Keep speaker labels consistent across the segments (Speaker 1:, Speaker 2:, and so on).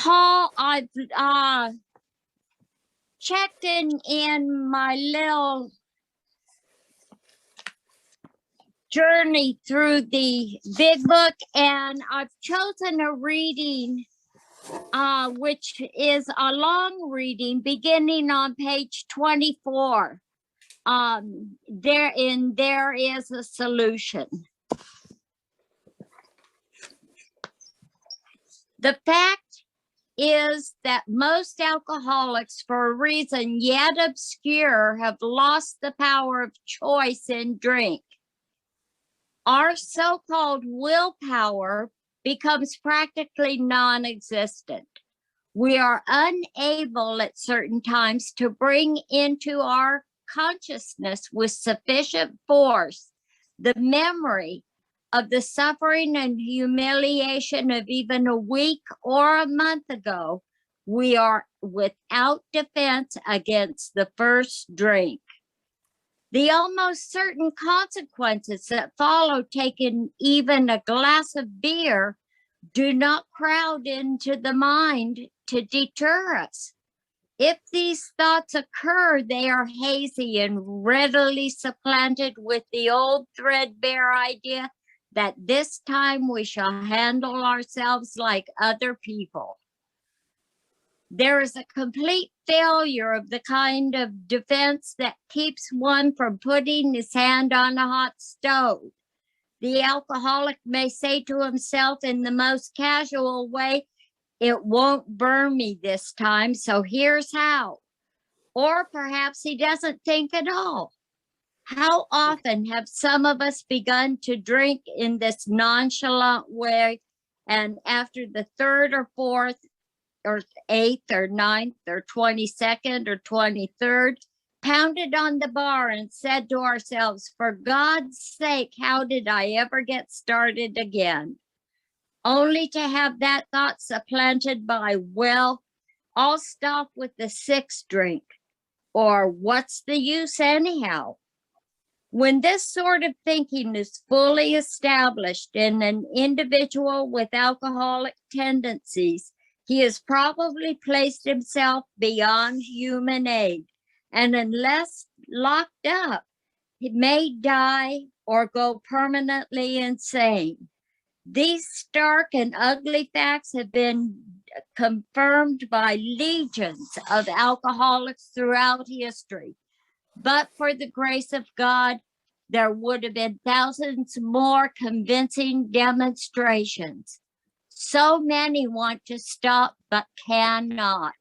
Speaker 1: Paul, I've checked in my little journey through the big book, and I've chosen a reading which is a long reading beginning on page 24. There is a solution. The fact is that most alcoholics, for a reason yet obscure, have lost the power of choice in drink. Our so-called willpower becomes practically non-existent. We are unable at certain times to bring into our consciousness with sufficient force the memory of the suffering and humiliation of even a week or a month ago. We are without defense against the first drink. The almost certain consequences that follow taking even a glass of beer do not crowd into the mind to deter us. If these thoughts occur, they are hazy and readily supplanted with the old threadbare idea that this time we shall handle ourselves like other people. There is a complete failure of the kind of defense that keeps one from putting his hand on a hot stove. The alcoholic may say to himself in the most casual way, "It won't burn me this time, so here's how." Or perhaps he doesn't think at all. How often have some of us begun to drink in this nonchalant way, and after the third or fourth or eighth or ninth or 22nd or 23rd, pounded on the bar and said to ourselves, "For God's sake, how did I ever get started again?" Only to have that thought supplanted by, "Well, I'll stop with the 6th drink," or "What's the use anyhow?" When this sort of thinking is fully established in an individual with alcoholic tendencies, he has probably placed himself beyond human aid, and unless locked up, he may die or go permanently insane. These stark and ugly facts have been confirmed by legions of alcoholics throughout history. But for the grace of God, there would have been thousands more convincing demonstrations. So many want to stop, but cannot.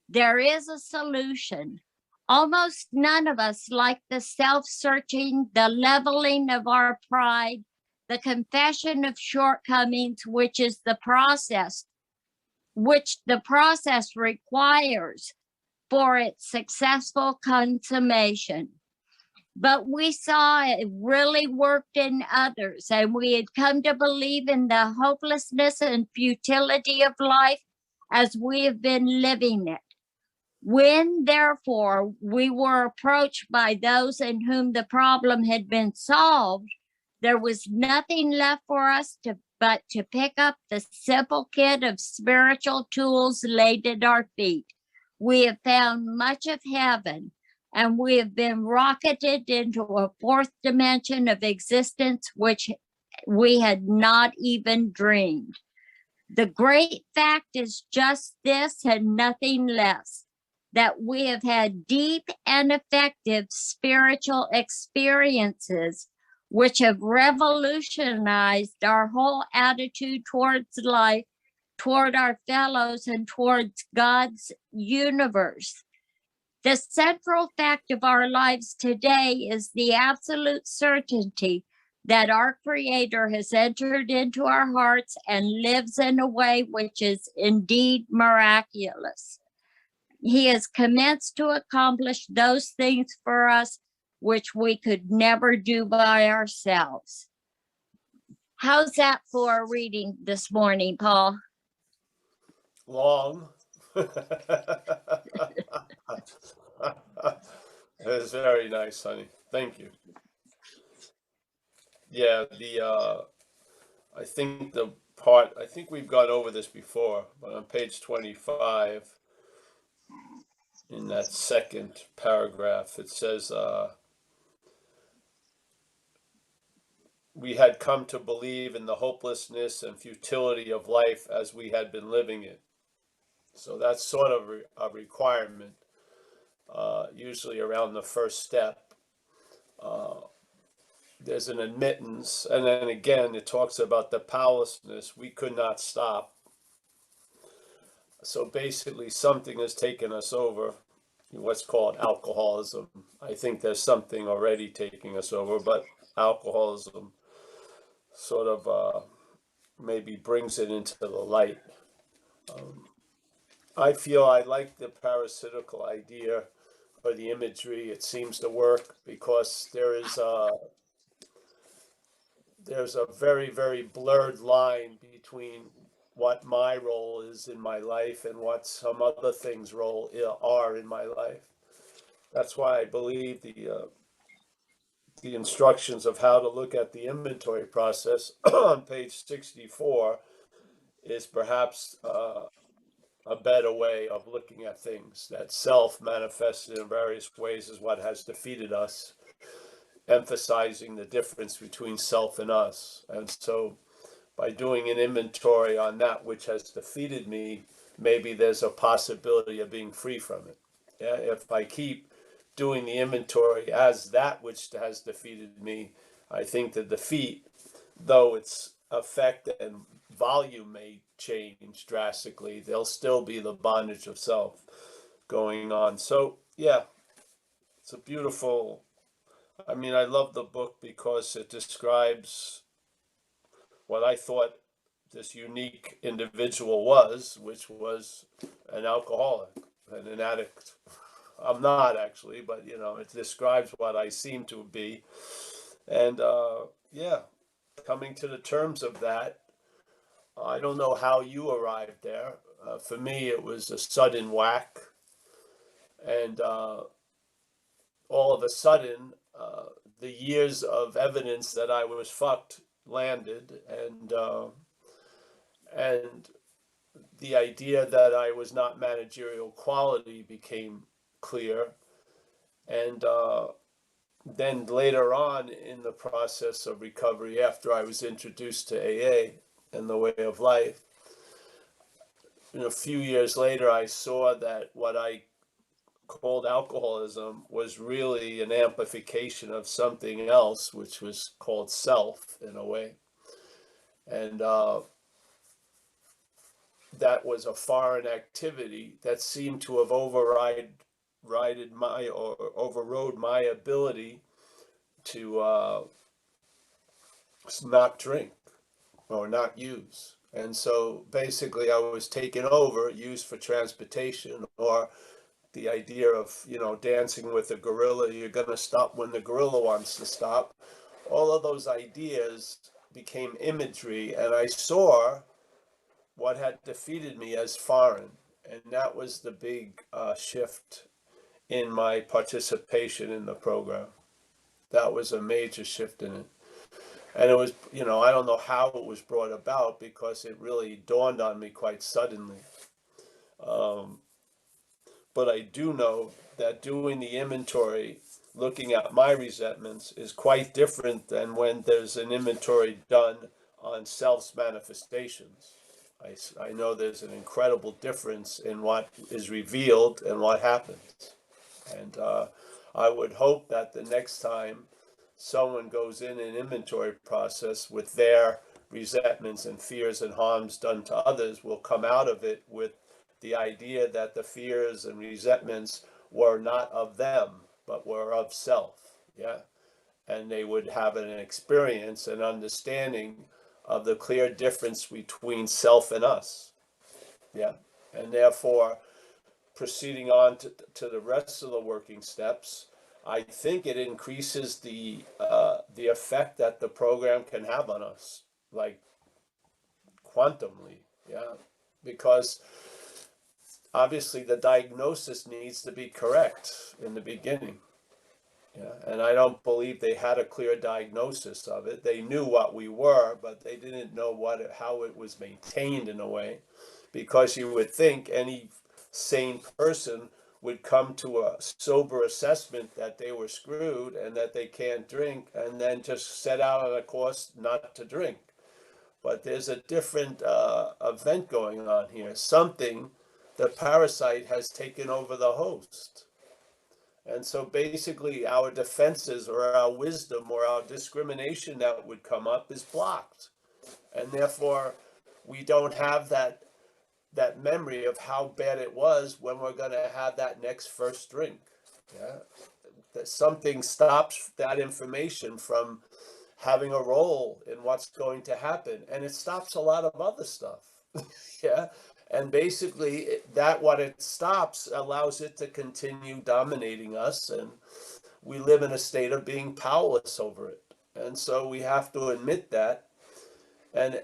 Speaker 1: There is a solution. Almost none of us like the self-searching, the leveling of our pride, the confession of shortcomings, which the process requires for its successful consummation. But we saw it really worked in others, and we had come to believe in the hopelessness and futility of life as we have been living it. When, therefore, we were approached by those in whom the problem had been solved, there was nothing left for us but to pick up the simple kit of spiritual tools laid at our feet. We have found much of heaven, and we have been rocketed into a 4th dimension of existence which we had not even dreamed. The great fact is just this and nothing less, that we have had deep and effective spiritual experiences which have revolutionized our whole attitude towards life, toward our fellows, and towards God's universe. The central fact of our lives today is the absolute certainty that our Creator has entered into our hearts and lives in a way which is indeed miraculous. He has commenced to accomplish those things for us which we could never do by ourselves. How's that for a reading this morning, Paul?
Speaker 2: Long. That's very nice, honey. Thank you. Yeah, I think the part, I think we've gone over this before, but on page 25, in that second paragraph, it says, we had come to believe in the hopelessness and futility of life as we had been living it. So that's sort of a requirement, usually around the first step. There's an admittance, and then again, it talks about the powerlessness. We could not stop. So basically, something has taken us over, what's called alcoholism. I think there's something already taking us over, but alcoholism sort of maybe brings it into the light. I feel I like the parasitical idea or the imagery. It seems to work because there's a very, very blurred line between what my role is in my life and what some other things are in my life. That's why I believe the instructions of how to look at the inventory process on page 64 is perhaps a better way of looking at things. That self manifested in various ways is what has defeated us, emphasizing the difference between self and us. And so by doing an inventory on that which has defeated me, maybe there's a possibility of being free from it. Yeah, if I keep doing the inventory as that which has defeated me, I think the defeat, though its effect and volume may change drastically, there'll still be the bondage of self going on. So yeah, it's a beautiful, I mean, I love the book because it describes what I thought this unique individual was, which was an alcoholic and an addict. I'm not actually, but it describes what I seem to be. And yeah, coming to the terms of that, I don't know how you arrived there. For me, it was a sudden whack. And all of a sudden, the years of evidence that I was fucked landed, and the idea that I was not managerial quality became clear. And then later on in the process of recovery, after I was introduced to AA and the way of life, a few years later, I saw that what I called alcoholism was really an amplification of something else, which was called self in a way. And that was a foreign activity that seemed to have overrode my ability to not drink or not use. And so basically I was taken over, used for transportation, or the idea of, dancing with a gorilla, you're going to stop when the gorilla wants to stop. All of those ideas became imagery, and I saw what had defeated me as foreign. And that was the big shift in my participation in the program. That was a major shift in it. And it was, I don't know how it was brought about because it really dawned on me quite suddenly. But I do know that doing the inventory, looking at my resentments, is quite different than when there's an inventory done on self's manifestations. I know there's an incredible difference in what is revealed and what happens. And I would hope that the next time someone goes in an inventory process with their resentments and fears and harms done to others will come out of it with the idea that the fears and resentments were not of them, but were of self. Yeah. And they would have an experience, an understanding of the clear difference between self and us. Yeah. And therefore, proceeding on to the rest of the working steps, I think it increases the effect that the program can have on us, like quantumly. Yeah. Because obviously the diagnosis needs to be correct in the beginning. Yeah, and I don't believe they had a clear diagnosis of it. They knew what we were, but they didn't know how it was maintained in a way, because you would think any sane person would come to a sober assessment that they were screwed and that they can't drink, and then just set out on a course not to drink. But there's a different event going on here. The parasite has taken over the host. And so basically our defenses or our wisdom or our discrimination that would come up is blocked. And therefore we don't have that memory of how bad it was when we're going to have that next first drink. Yeah. That something stops that information from having a role in what's going to happen, and it stops a lot of other stuff. Yeah, and basically what it stops allows it to continue dominating us, and we live in a state of being powerless over it. And so we have to admit that, and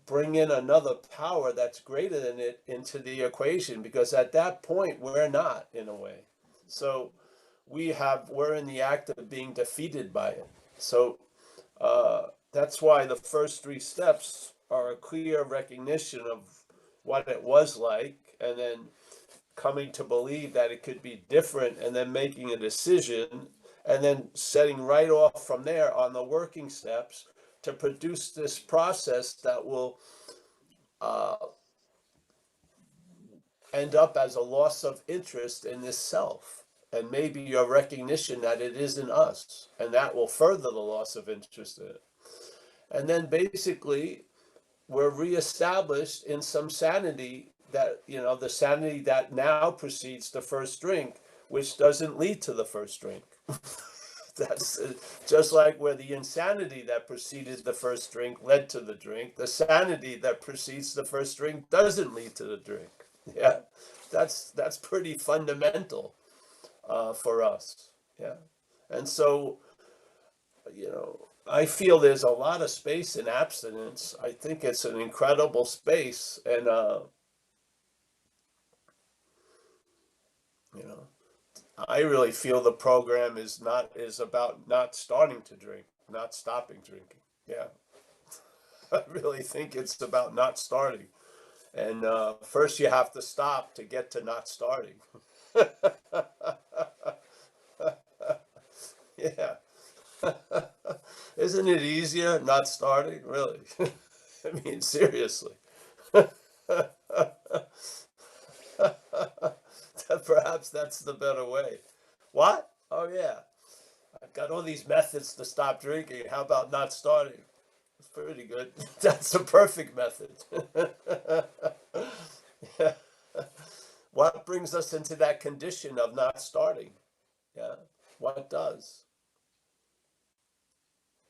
Speaker 2: bring in another power that's greater than it into the equation, because at that point we're not, in a way. So we're in the act of being defeated by it. So that's why the first three steps are a clear recognition of what it was like, and then coming to believe that it could be different, and then making a decision, and then setting right off from there on the working steps to produce this process that will end up as a loss of interest in this self, and maybe your recognition that it isn't us, and that will further the loss of interest in it. And then basically we're reestablished in some sanity, that, the sanity that now precedes the first drink, which doesn't lead to the first drink. That's just like where the insanity that preceded the first drink led to the drink, the sanity that precedes the first drink doesn't lead to the drink. Yeah, that's pretty fundamental for us. Yeah, and so, I feel there's a lot of space in abstinence. I think it's an incredible space, and I really feel the program is about not starting to drink, not stopping drinking. Yeah, I really think it's about not starting, and first you have to stop to get to not starting. Yeah. Isn't it easier not starting? Really? I mean, seriously. Perhaps that's the better way. What? Oh, yeah. I've got all these methods to stop drinking. How about not starting? It's pretty good. That's a perfect method. Yeah. What brings us into that condition of not starting? Yeah. What does?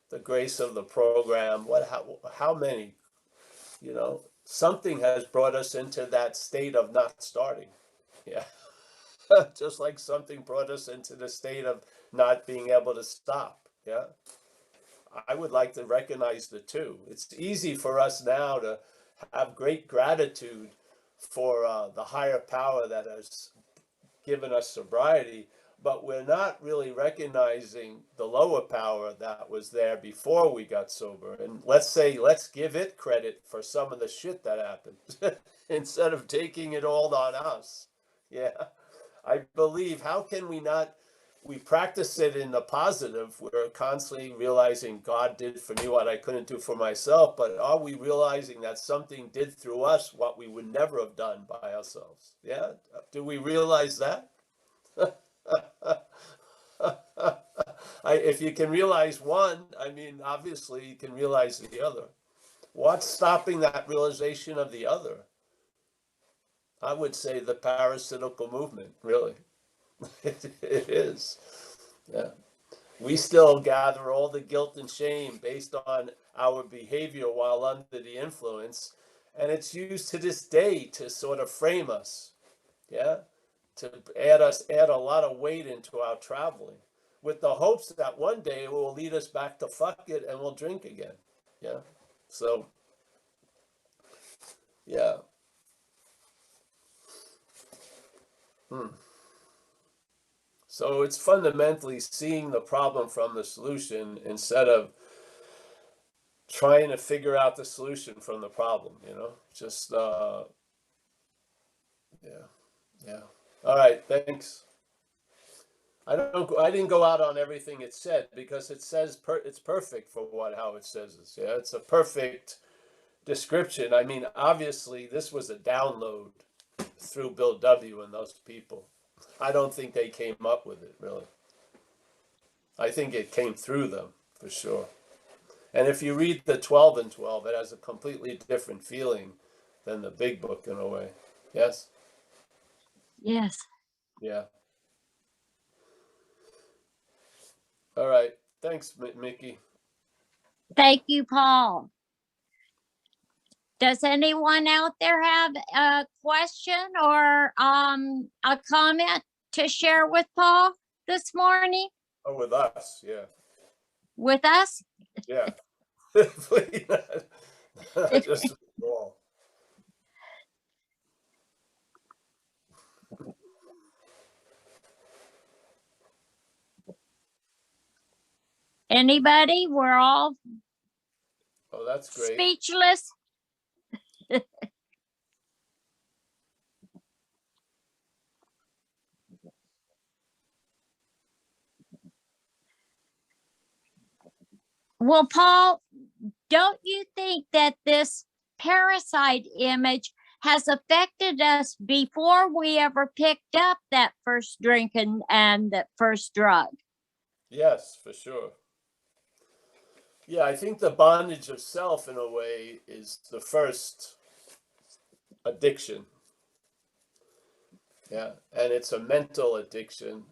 Speaker 2: The grace of the program. How many? Something has brought us into that state of not starting. Yeah. Just like something brought us into the state of not being able to stop. Yeah. I would like to recognize the two. It's easy for us now to have great gratitude for the higher power that has given us sobriety, but we're not really recognizing the lower power that was there before we got sober. And let's give it credit for some of the shit that happened instead of taking it all on us. Yeah. I believe, how can we not? We practice it in the positive. We're constantly realizing God did for me what I couldn't do for myself, but are we realizing that something did through us what we would never have done by ourselves? Yeah? Do we realize that? If you can realize one, I mean, obviously you can realize the other. What's stopping that realization of the other? I would say the parasitical movement, really. It is. Yeah. We still gather all the guilt and shame based on our behavior while under the influence, and it's used to this day to sort of frame us. Yeah. To add a lot of weight into our traveling, with the hopes that one day it will lead us back to fuck it and we'll drink again. Yeah. So, yeah. So it's fundamentally seeing the problem from the solution instead of trying to figure out the solution from the problem, just, yeah. All right, thanks. I didn't go out on everything it said because it says it's perfect for how it says it. Yeah, it's a perfect description. I mean, obviously this was a download through Bill W. and those people. I don't think they came up with it, really. I think it came through them, for sure. And if you read the 12 and 12, it has a completely different feeling than the big book in a way. Yes?
Speaker 1: Yes.
Speaker 2: Yeah. All right. Thanks, Mickey.
Speaker 1: Thank you, Paul. Does anyone out there have a question or a comment to share with Paul this morning?
Speaker 2: Oh, with us, yeah.
Speaker 1: With us?
Speaker 2: Yeah. Please, not just with Paul.
Speaker 1: Anybody? We're all
Speaker 2: Oh, that's great.
Speaker 1: speechless. Well, Paul, don't you think that this parasite image has affected us before we ever picked up that first drink and that first drug?
Speaker 2: Yes, for sure. Yeah, I think the bondage of self, in a way, is the first addiction. Yeah, and it's a mental addiction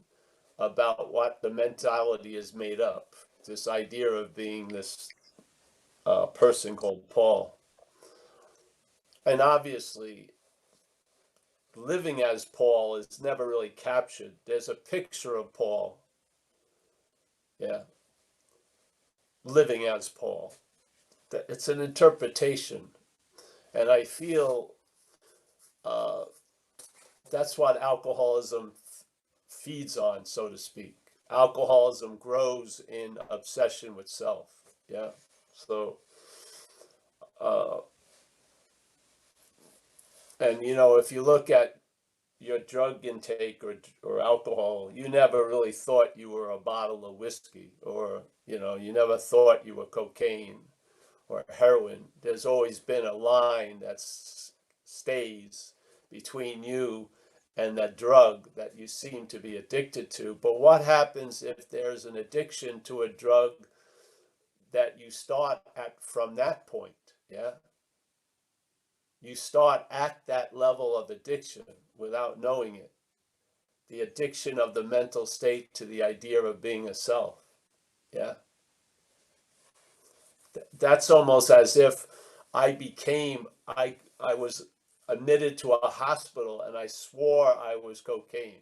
Speaker 2: about what the mentality is made up. This idea of being this person called Paul. And obviously, living as Paul is never really captured. There's a picture of Paul. Yeah. Living as Paul. It's an interpretation. And I feel that's what alcoholism feeds on, so to speak. Alcoholism grows in obsession with self. Yeah. So, and if you look at your drug intake or alcohol, you never really thought you were a bottle of whiskey, or you never thought you were cocaine or heroin. There's always been a line that stays between you and that drug that you seem to be addicted to. But what happens if there's an addiction to a drug that you start at from that point? Yeah. You start at that level of addiction without knowing it. The addiction of the mental state to the idea of being a self. Yeah. That's almost as if I was admitted to a hospital and I swore I was cocaine.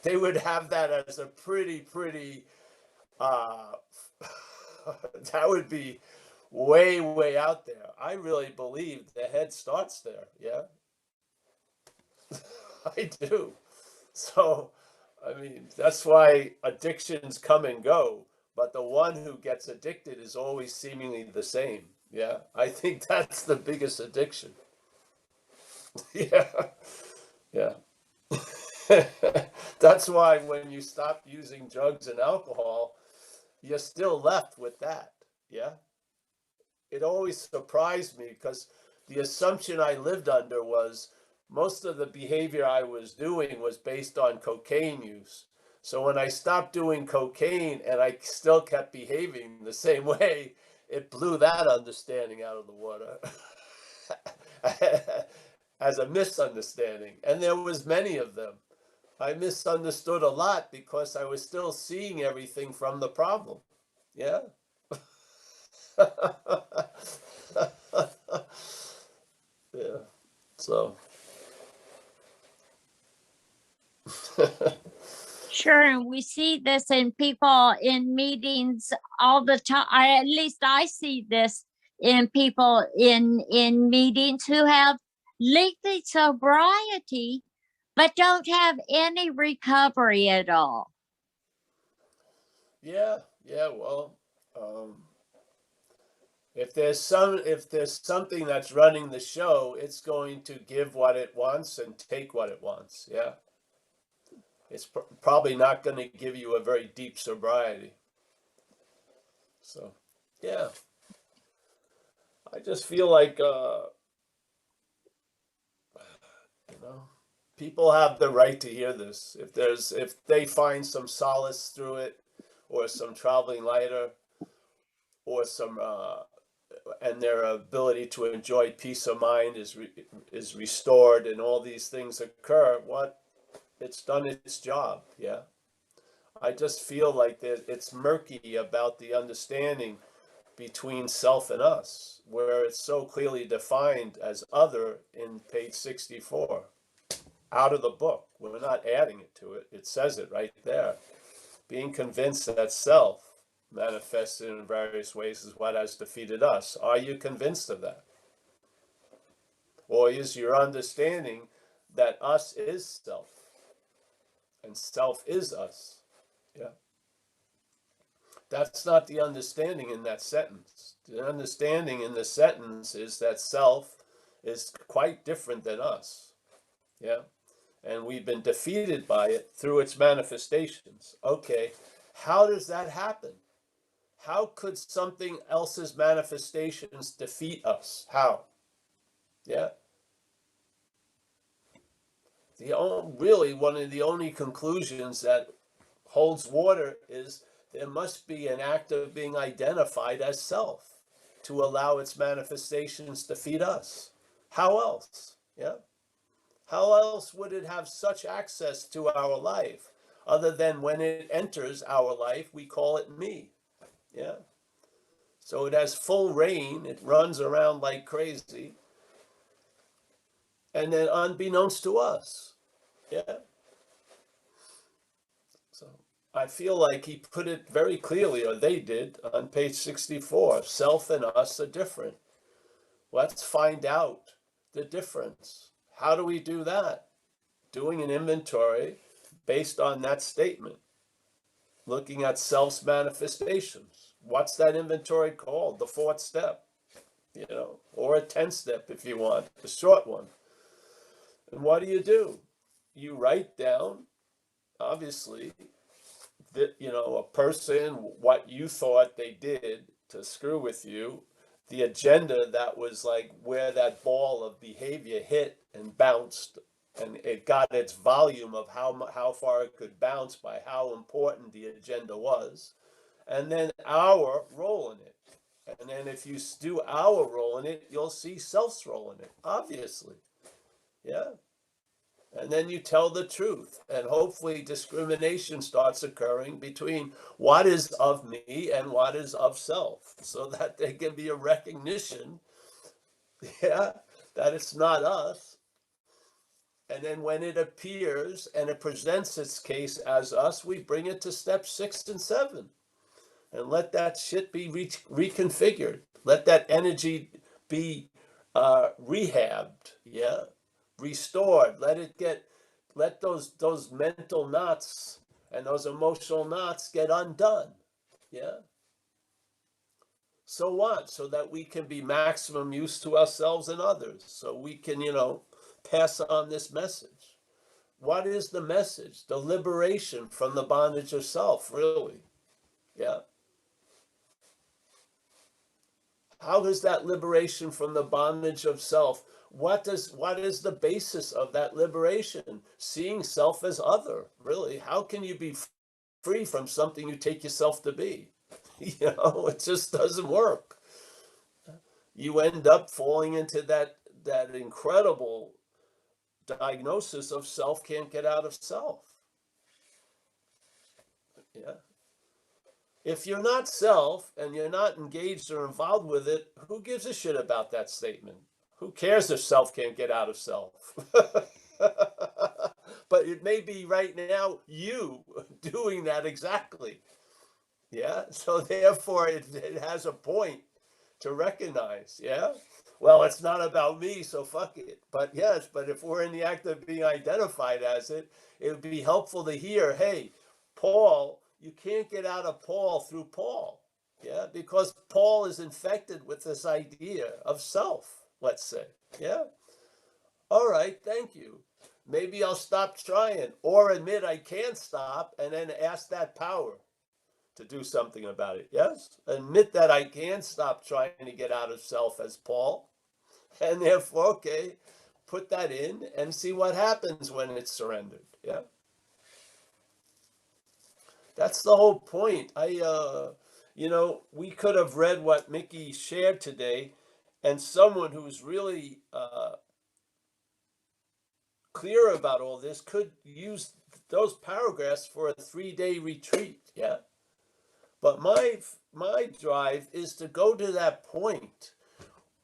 Speaker 2: They would have that as a pretty, that would be way, way out there. I really believe the head starts there. Yeah. I do. So, I mean, that's why addictions come and go, but the one who gets addicted is always seemingly the same. Yeah. I think that's the biggest addiction. Yeah. Yeah. That's why when you stop using drugs and alcohol, you're still left with that. Yeah. It always surprised me because the assumption I lived under was most of the behavior I was doing was based on cocaine use. So when I stopped doing cocaine and I still kept behaving the same way, it blew that understanding out of the water as a misunderstanding. And there was many of them. I misunderstood a lot because I was still seeing everything from the problem. Yeah. Yeah. So.
Speaker 1: Sure, and we see this in people in meetings all the time. At least I see this in people in meetings who have lengthy sobriety, but don't have any recovery at all.
Speaker 2: Yeah, yeah. Well, if there's something that's running the show, it's going to give what it wants and take what it wants. Yeah, it's probably not going to give you a very deep sobriety. So, yeah, I just feel like you know, people have the right to hear this. If they find some solace through it, or some traveling lighter, or some and their ability to enjoy peace of mind is restored, and all these things occur, what it's done its job. Yeah, I just feel like that it's murky about the understanding between self and us, where it's so clearly defined as other in page 64 out of the book. We're not adding it to it. It says it right there. Being convinced that self manifested in various ways is what has defeated us. Are you convinced of that? Or is your understanding that us is self and self is us? Yeah. That's not the understanding in that sentence. The understanding in the sentence is that self is quite different than us. Yeah. And we've been defeated by it through its manifestations. Okay, how does that happen? How could something else's manifestations defeat us? How? Yeah. Really, one of the only conclusions that holds water is there must be an act of being identified as self to allow its manifestations to defeat us. How else? Yeah. How else would it have such access to our life other than when it enters our life, we call it me? Yeah. So it has full reign, it runs around like crazy, and then unbeknownst to us. Yeah. So I feel like he put it very clearly, or they did, on page 64. Self and us are different. Let's find out the difference. How do we do that? Doing an inventory based on that statement, looking at self's manifestations. What's that inventory called? The fourth step, or a 10 step if you want, the short one. And what do? You write down, obviously, that, a person, what you thought they did to screw with you, the agenda that was like where that ball of behavior hit and bounced, and it got its volume of how far it could bounce by how important the agenda was, and then our role in it. And then if you do our role in it, you'll see self's role in it, obviously. Yeah. And then you tell the truth, and hopefully discrimination starts occurring between what is of me and what is of self, so that there can be a recognition, yeah, that it's not us. And then when it appears and it presents its case as us, we bring it to step 6 and 7 and let that shit be reconfigured. Let that energy be rehabbed, yeah, restored. Let those mental knots and those emotional knots get undone, yeah. So what? So that we can be maximum use to ourselves and others. So we can, pass on this message. What is the message? The liberation from the bondage of self, really. Yeah. How is that liberation from the bondage of self? What is the basis of that liberation? Seeing self as other, really. How can you be free from something you take yourself to be? It just doesn't work. You end up falling into that incredible diagnosis of self can't get out of self. Yeah. If you're not self and you're not engaged or involved with it, who gives a shit about that statement? Who cares if self can't get out of self? But it may be right now you doing that exactly. Yeah. So therefore it has a point to recognize. Yeah. Well, it's not about me, so fuck it. But yes, but if we're in the act of being identified as it, it would be helpful to hear, hey, Paul, you can't get out of Paul through Paul. Yeah, because Paul is infected with this idea of self, let's say. Yeah. All right, thank you. Maybe I'll stop trying or admit I can't stop and then ask that power to do something about it. Yes? Admit that I can stop trying to get out of self as Paul. And therefore, okay, put that in and see what happens when it's surrendered. Yeah. That's the whole point. We could have read what Mickey shared today, and someone who's really clear about all this could use those paragraphs for a 3-day retreat. Yeah. But my drive is to go to that point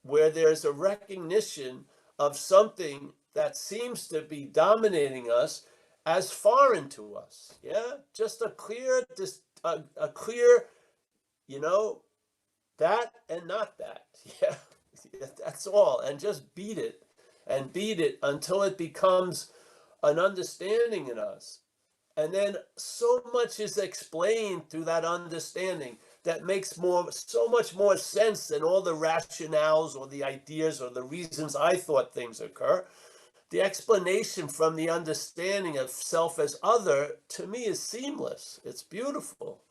Speaker 2: where there's a recognition of something that seems to be dominating us as foreign to us. Yeah, just a clear, a clear, you know, that and not that. Yeah, that's all, and just beat it and beat it until it becomes an understanding in us. And then so much is explained through that understanding that makes so much more sense than all the rationales or the ideas or the reasons I thought things occur. The explanation from the understanding of self as other, to me, is seamless. It's beautiful.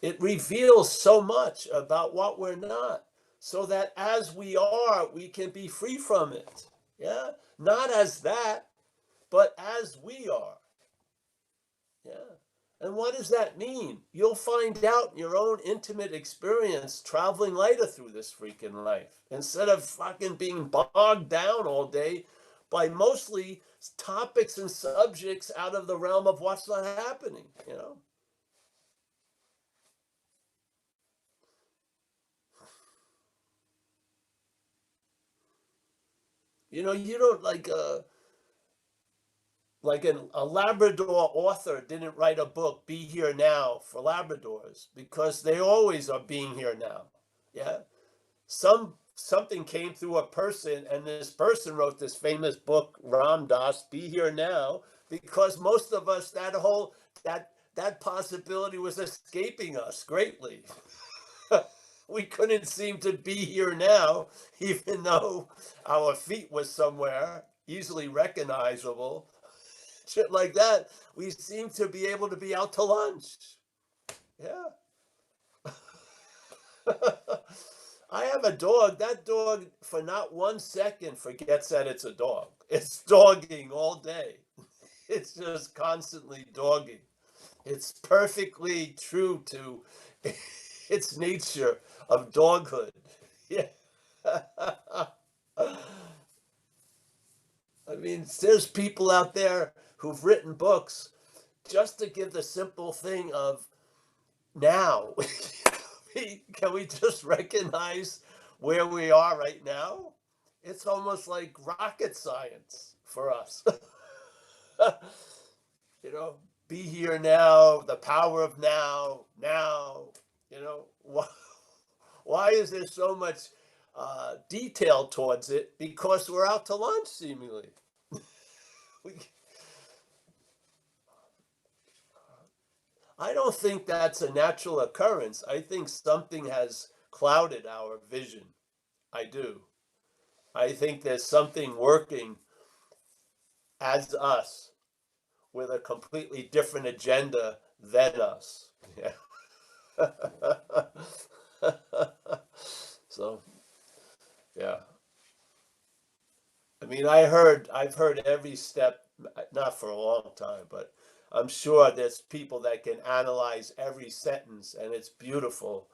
Speaker 2: It reveals so much about what we're not, so that as we are, we can be free from it. Yeah, not as that, but as we are. Yeah. And what does that mean? You'll find out in your own intimate experience traveling lighter through this freaking life instead of fucking being bogged down all day by mostly topics and subjects out of the realm of what's not happening, you know? You know, you don't like a Labrador author didn't write a book, Be Here Now, for Labradors, because they always are being here now. Yeah. Something came through a person, and this person wrote this famous book, Ram Dass, Be Here Now, because most of us, that possibility was escaping us greatly. We couldn't seem to be here now, even though our feet was somewhere easily recognizable. Shit like that. We seem to be able to be out to lunch. Yeah. I have a dog. That dog, for not 1 second, forgets that it's a dog. It's dogging all day. It's just constantly dogging. It's perfectly true to its nature of doghood. Yeah. I mean, there's people out there who've written books just to give the simple thing of now. Can we just recognize where we are right now? It's almost like rocket science for us. You know, be here now, the power of now, now. You know, why is there so much detail towards it? Because we're out to lunch, seemingly. we, I don't think that's a natural occurrence. I think something has clouded our vision. I do. I think there's something working as us with a completely different agenda than us. Yeah. So, yeah. I mean, I've heard every step, not for a long time, but I'm sure there's people that can analyze every sentence and it's beautiful.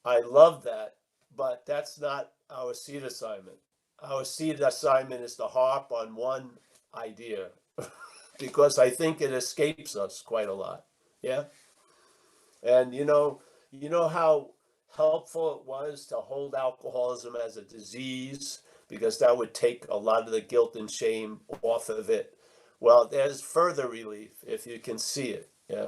Speaker 2: I love that, but that's not our seed assignment. Our seed assignment is to harp on one idea because I think it escapes us quite a lot. Yeah. And you know how helpful it was to hold alcoholism as a disease because that would take a lot of the guilt and shame off of it. Well, there's further relief if you can see it. Yeah.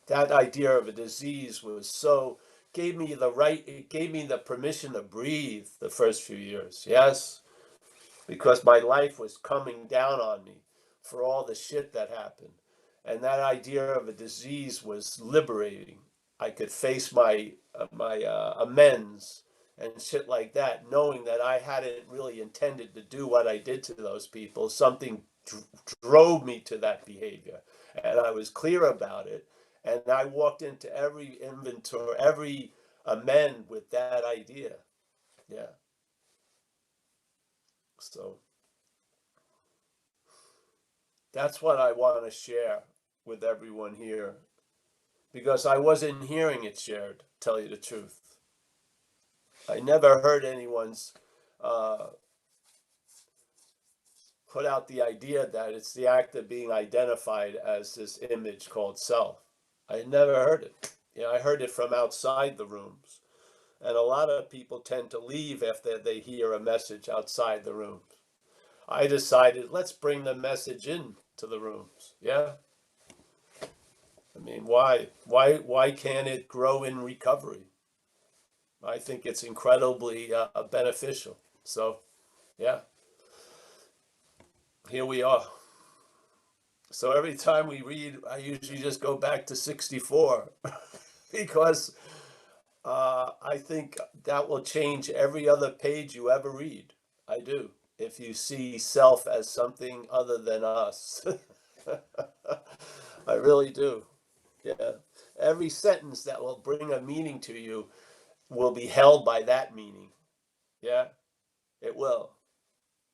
Speaker 2: That idea of a disease was so gave me the right, it gave me the permission to breathe the first few years. Yes. Because my life was coming down on me for all the shit that happened. And that idea of a disease was liberating. I could face my amends and shit like that, knowing that I hadn't really intended to do what I did to those people. Something drove me to that behavior, and I was clear about it. And I walked into every inventory, every amend with that idea. Yeah. So that's what I want to share with everyone here, because I wasn't hearing it shared, tell you the truth. I never heard anyone's put out the idea that it's the act of being identified as this image called self. I never heard it. You know, I heard it from outside the rooms. And a lot of people tend to leave after they hear a message outside the rooms. I decided, let's bring the message in to the rooms. Yeah. I mean, why can't it grow in recovery? I think it's incredibly beneficial. So, yeah, here we are. So every time we read, I usually just go back to 64 because I think that will change every other page you ever read. I do. If you see self as something other than us. I really do. Yeah. Every sentence that will bring a meaning to you will be held by that meaning. Yeah, it will.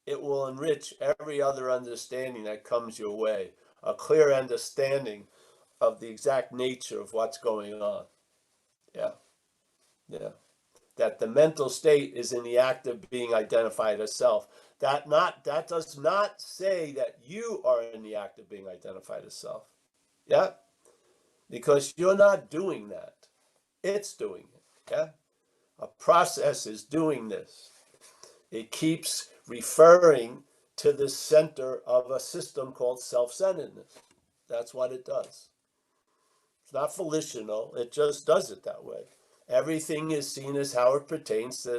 Speaker 2: It will enrich every other understanding that comes your way. A clear understanding of the exact nature of what's going on. Yeah, yeah. That the mental state is in the act of being identified as self. That does not say that you are in the act of being identified as self. Yeah, because you're not doing that. It's doing it. Yeah, a process is doing this. It keeps referring to the center of a system called self-centeredness. That's what it does. It's not volitional. It just does it that way. Everything is seen as how it pertains to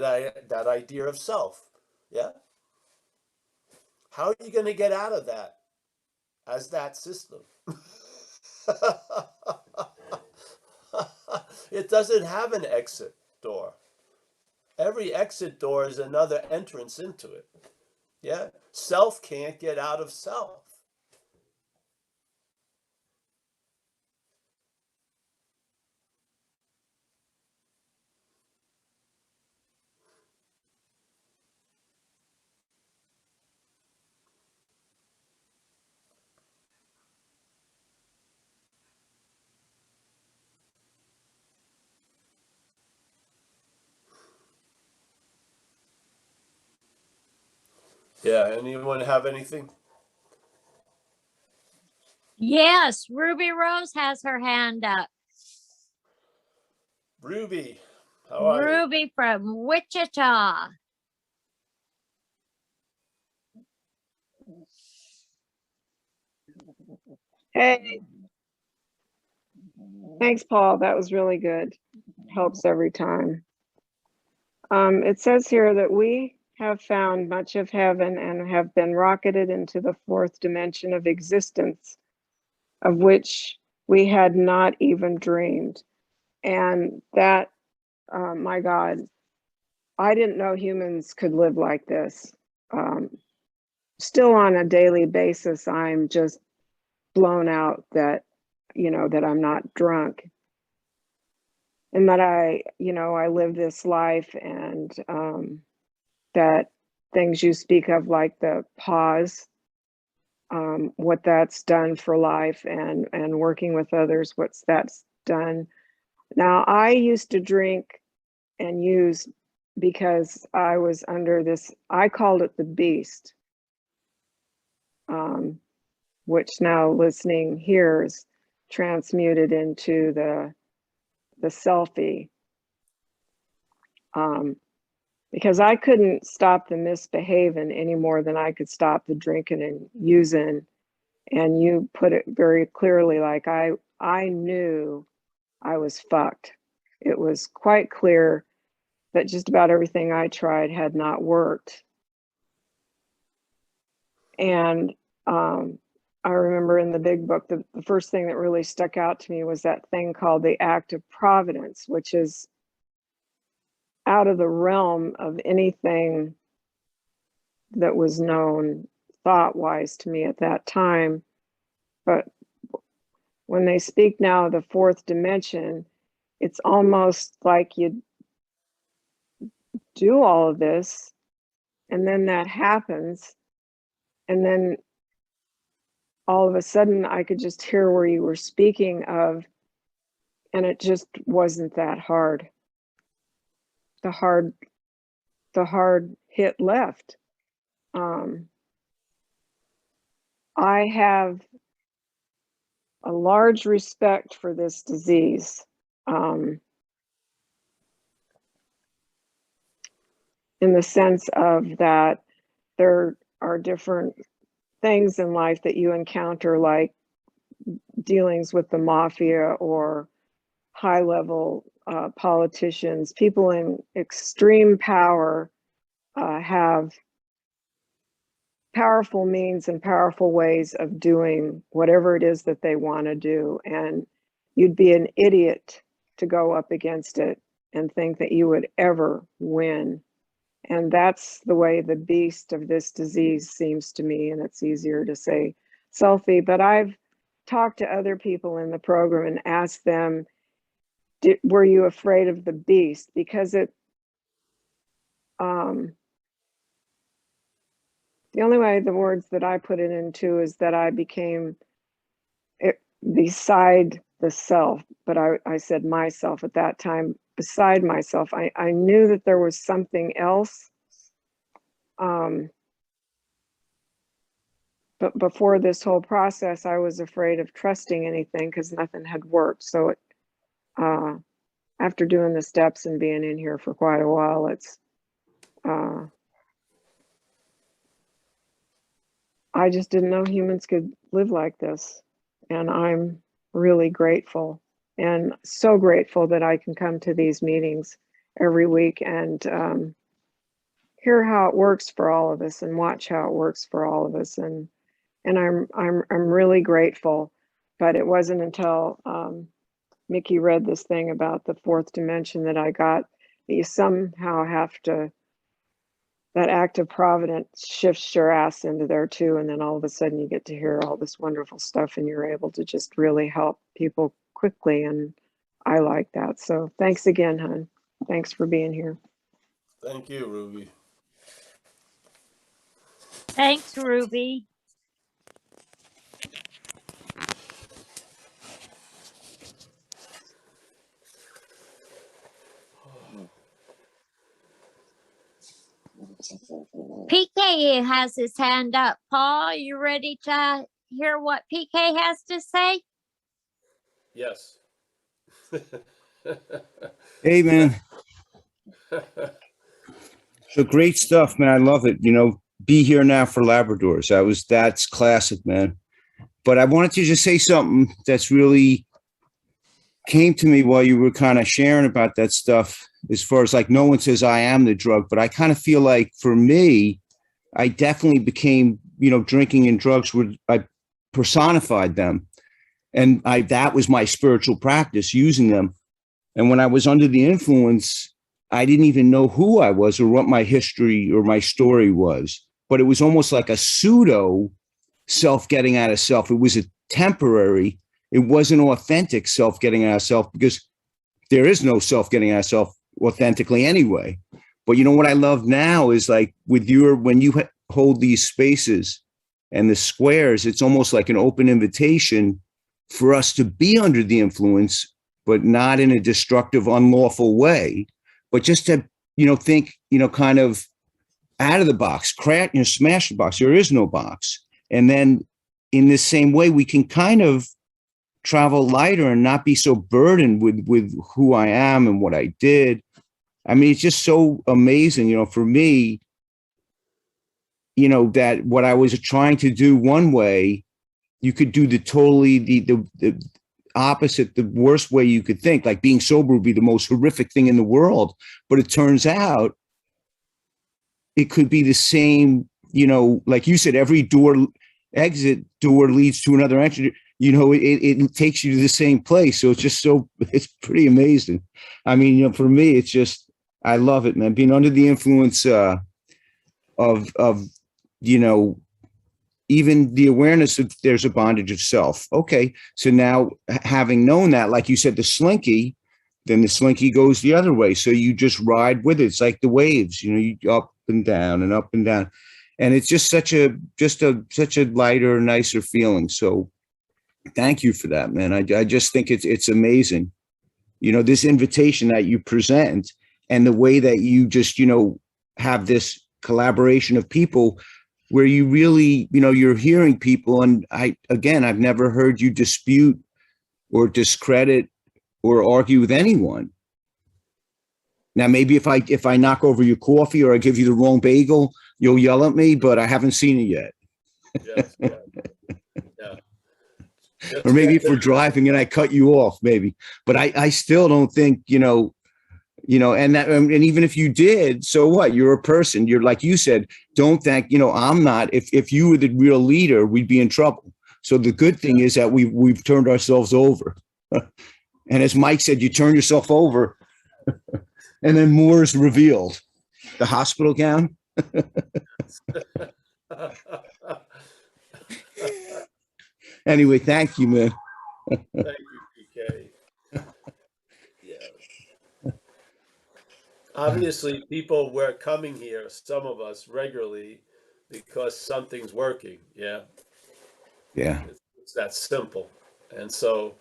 Speaker 2: that idea of self. Yeah? How are you going to get out of that as that system? It doesn't have an exit door. Every exit door is another entrance into it. Yeah? Self can't get out of self. Yeah, anyone have anything?
Speaker 1: Yes, Ruby Rose has her hand up.
Speaker 2: Ruby, how are you?
Speaker 1: Ruby from Wichita.
Speaker 3: Hey, thanks, Paul. That was really good. Helps every time. It says here that we have found much of heaven and have been rocketed into the fourth dimension of existence, of which we had not even dreamed. And that, my God, I didn't know humans could live like this. Still on a daily basis, I'm just blown out that, that I'm not drunk. And that I live this life, and that things you speak of, like the pause, what that's done for life, and working with others, what's that's done. Now, I used to drink and use because I was under this, I called it the beast, which now listening here is transmuted into the selfie. Because I couldn't stop the misbehaving any more than I could stop the drinking and using. And you put it very clearly, like I knew I was fucked. it was quite clear that just about everything I tried had not worked. And I remember in the big book, the first thing that really stuck out to me was that thing called the act of providence, which is out of the realm of anything that was known thought-wise to me at that time. But when they speak now of the fourth dimension, it's almost like you do all of this, and then that happens, and then all of a sudden I could just hear where you were speaking of, and it just wasn't that hard. The hard hit left. I have a large respect for this disease. In the sense of that there are different things in life that you encounter, like dealings with the mafia or high level politicians. People in extreme power have powerful means and powerful ways of doing whatever it is that they want to do. And you'd be an idiot to go up against it and think that you would ever win. And that's the way the beast of this disease seems to me. And it's easier to say selfie, but I've talked to other people in the program and asked them, were you afraid of the beast? Because the only way, the words that I put it into is that I became beside the self, but I said myself at that time, beside myself. I knew that there was something else. But before this whole process, I was afraid of trusting anything because nothing had worked. So after doing the steps and being in here for quite a while, it's I just didn't know humans could live like this. And I'm really grateful, and so grateful that I can come to these meetings every week and hear how it works for all of us and watch how it works for all of us. And I'm really grateful. But it wasn't until Mickey read this thing about the fourth dimension that I got that you somehow have to, that act of providence shifts your ass into there too. And then all of a sudden you get to hear all this wonderful stuff and you're able to just really help people quickly. And I like that. So thanks again, hon. Thanks for being here.
Speaker 2: Thank you, Ruby.
Speaker 1: Thanks, Ruby. PK has his hand up. Paul, you ready to hear what PK has to say?
Speaker 2: Yes.
Speaker 4: Hey, man. So great stuff, man. I love it. You know, be here now for Labradors. That's classic, man. But I wanted to just say something that's really came to me while you were kind of sharing about that stuff, as far as like, no one says I am the drug, but I kind of feel like for me, I definitely became, you know, drinking and drugs I personified them. And that was my spiritual practice, using them. And when I was under the influence, I didn't even know who I was or what my history or my story was. But it was almost like a pseudo self getting out of self. It was a temporary, it wasn't authentic self getting out of self, because there is no self getting out of self authentically anyway. But you know what I love now is like when you hold these spaces and the squares, it's almost like an open invitation for us to be under the influence, but not in a destructive, unlawful way, but just to, you know, think, you know, kind of out of the box, crack, you know, smash the box. There is no box. And then in the same way, we can kind of travel lighter and not be so burdened with who I am and what I did. I mean, it's just so amazing, you know, for me, you know, that what I was trying to do one way, you could do the opposite, the worst way you could think, like being sober would be the most horrific thing in the world. But it turns out it could be the same, like you said, every exit door leads to another entry. It takes you to the same place. So it's pretty amazing. I mean, for me, it's just, I love it, man. Being under the influence of even the awareness that there's a bondage of self. Okay. So now, having known that, like you said, then the slinky goes the other way. So you just ride with it. It's like the waves, you up and down and up and down. And it's just such a lighter, nicer feeling. So thank you for that, man. I just think it's amazing. This invitation that you present and the way that you just, have this collaboration of people where you really, you're hearing people. And I've never heard you dispute or discredit or argue with anyone. Now, maybe if I knock over your coffee or I give you the wrong bagel, you'll yell at me, but I haven't seen it yet.
Speaker 2: Yes, yeah.
Speaker 4: Or maybe if we're driving and I cut you off, maybe. But I still don't think, and even if you did, so what? You're a person. You're, like you said, don't think, I'm not. If you were the real leader, we'd be in trouble. So the good thing is that we've turned ourselves over. And as Mike said, you turn yourself over and then more is revealed. The hospital gown. Anyway, thank you, man.
Speaker 2: Thank you, PK. Yeah. Obviously, people were coming here, some of us regularly, because something's working. Yeah.
Speaker 4: Yeah.
Speaker 2: It's that simple. And so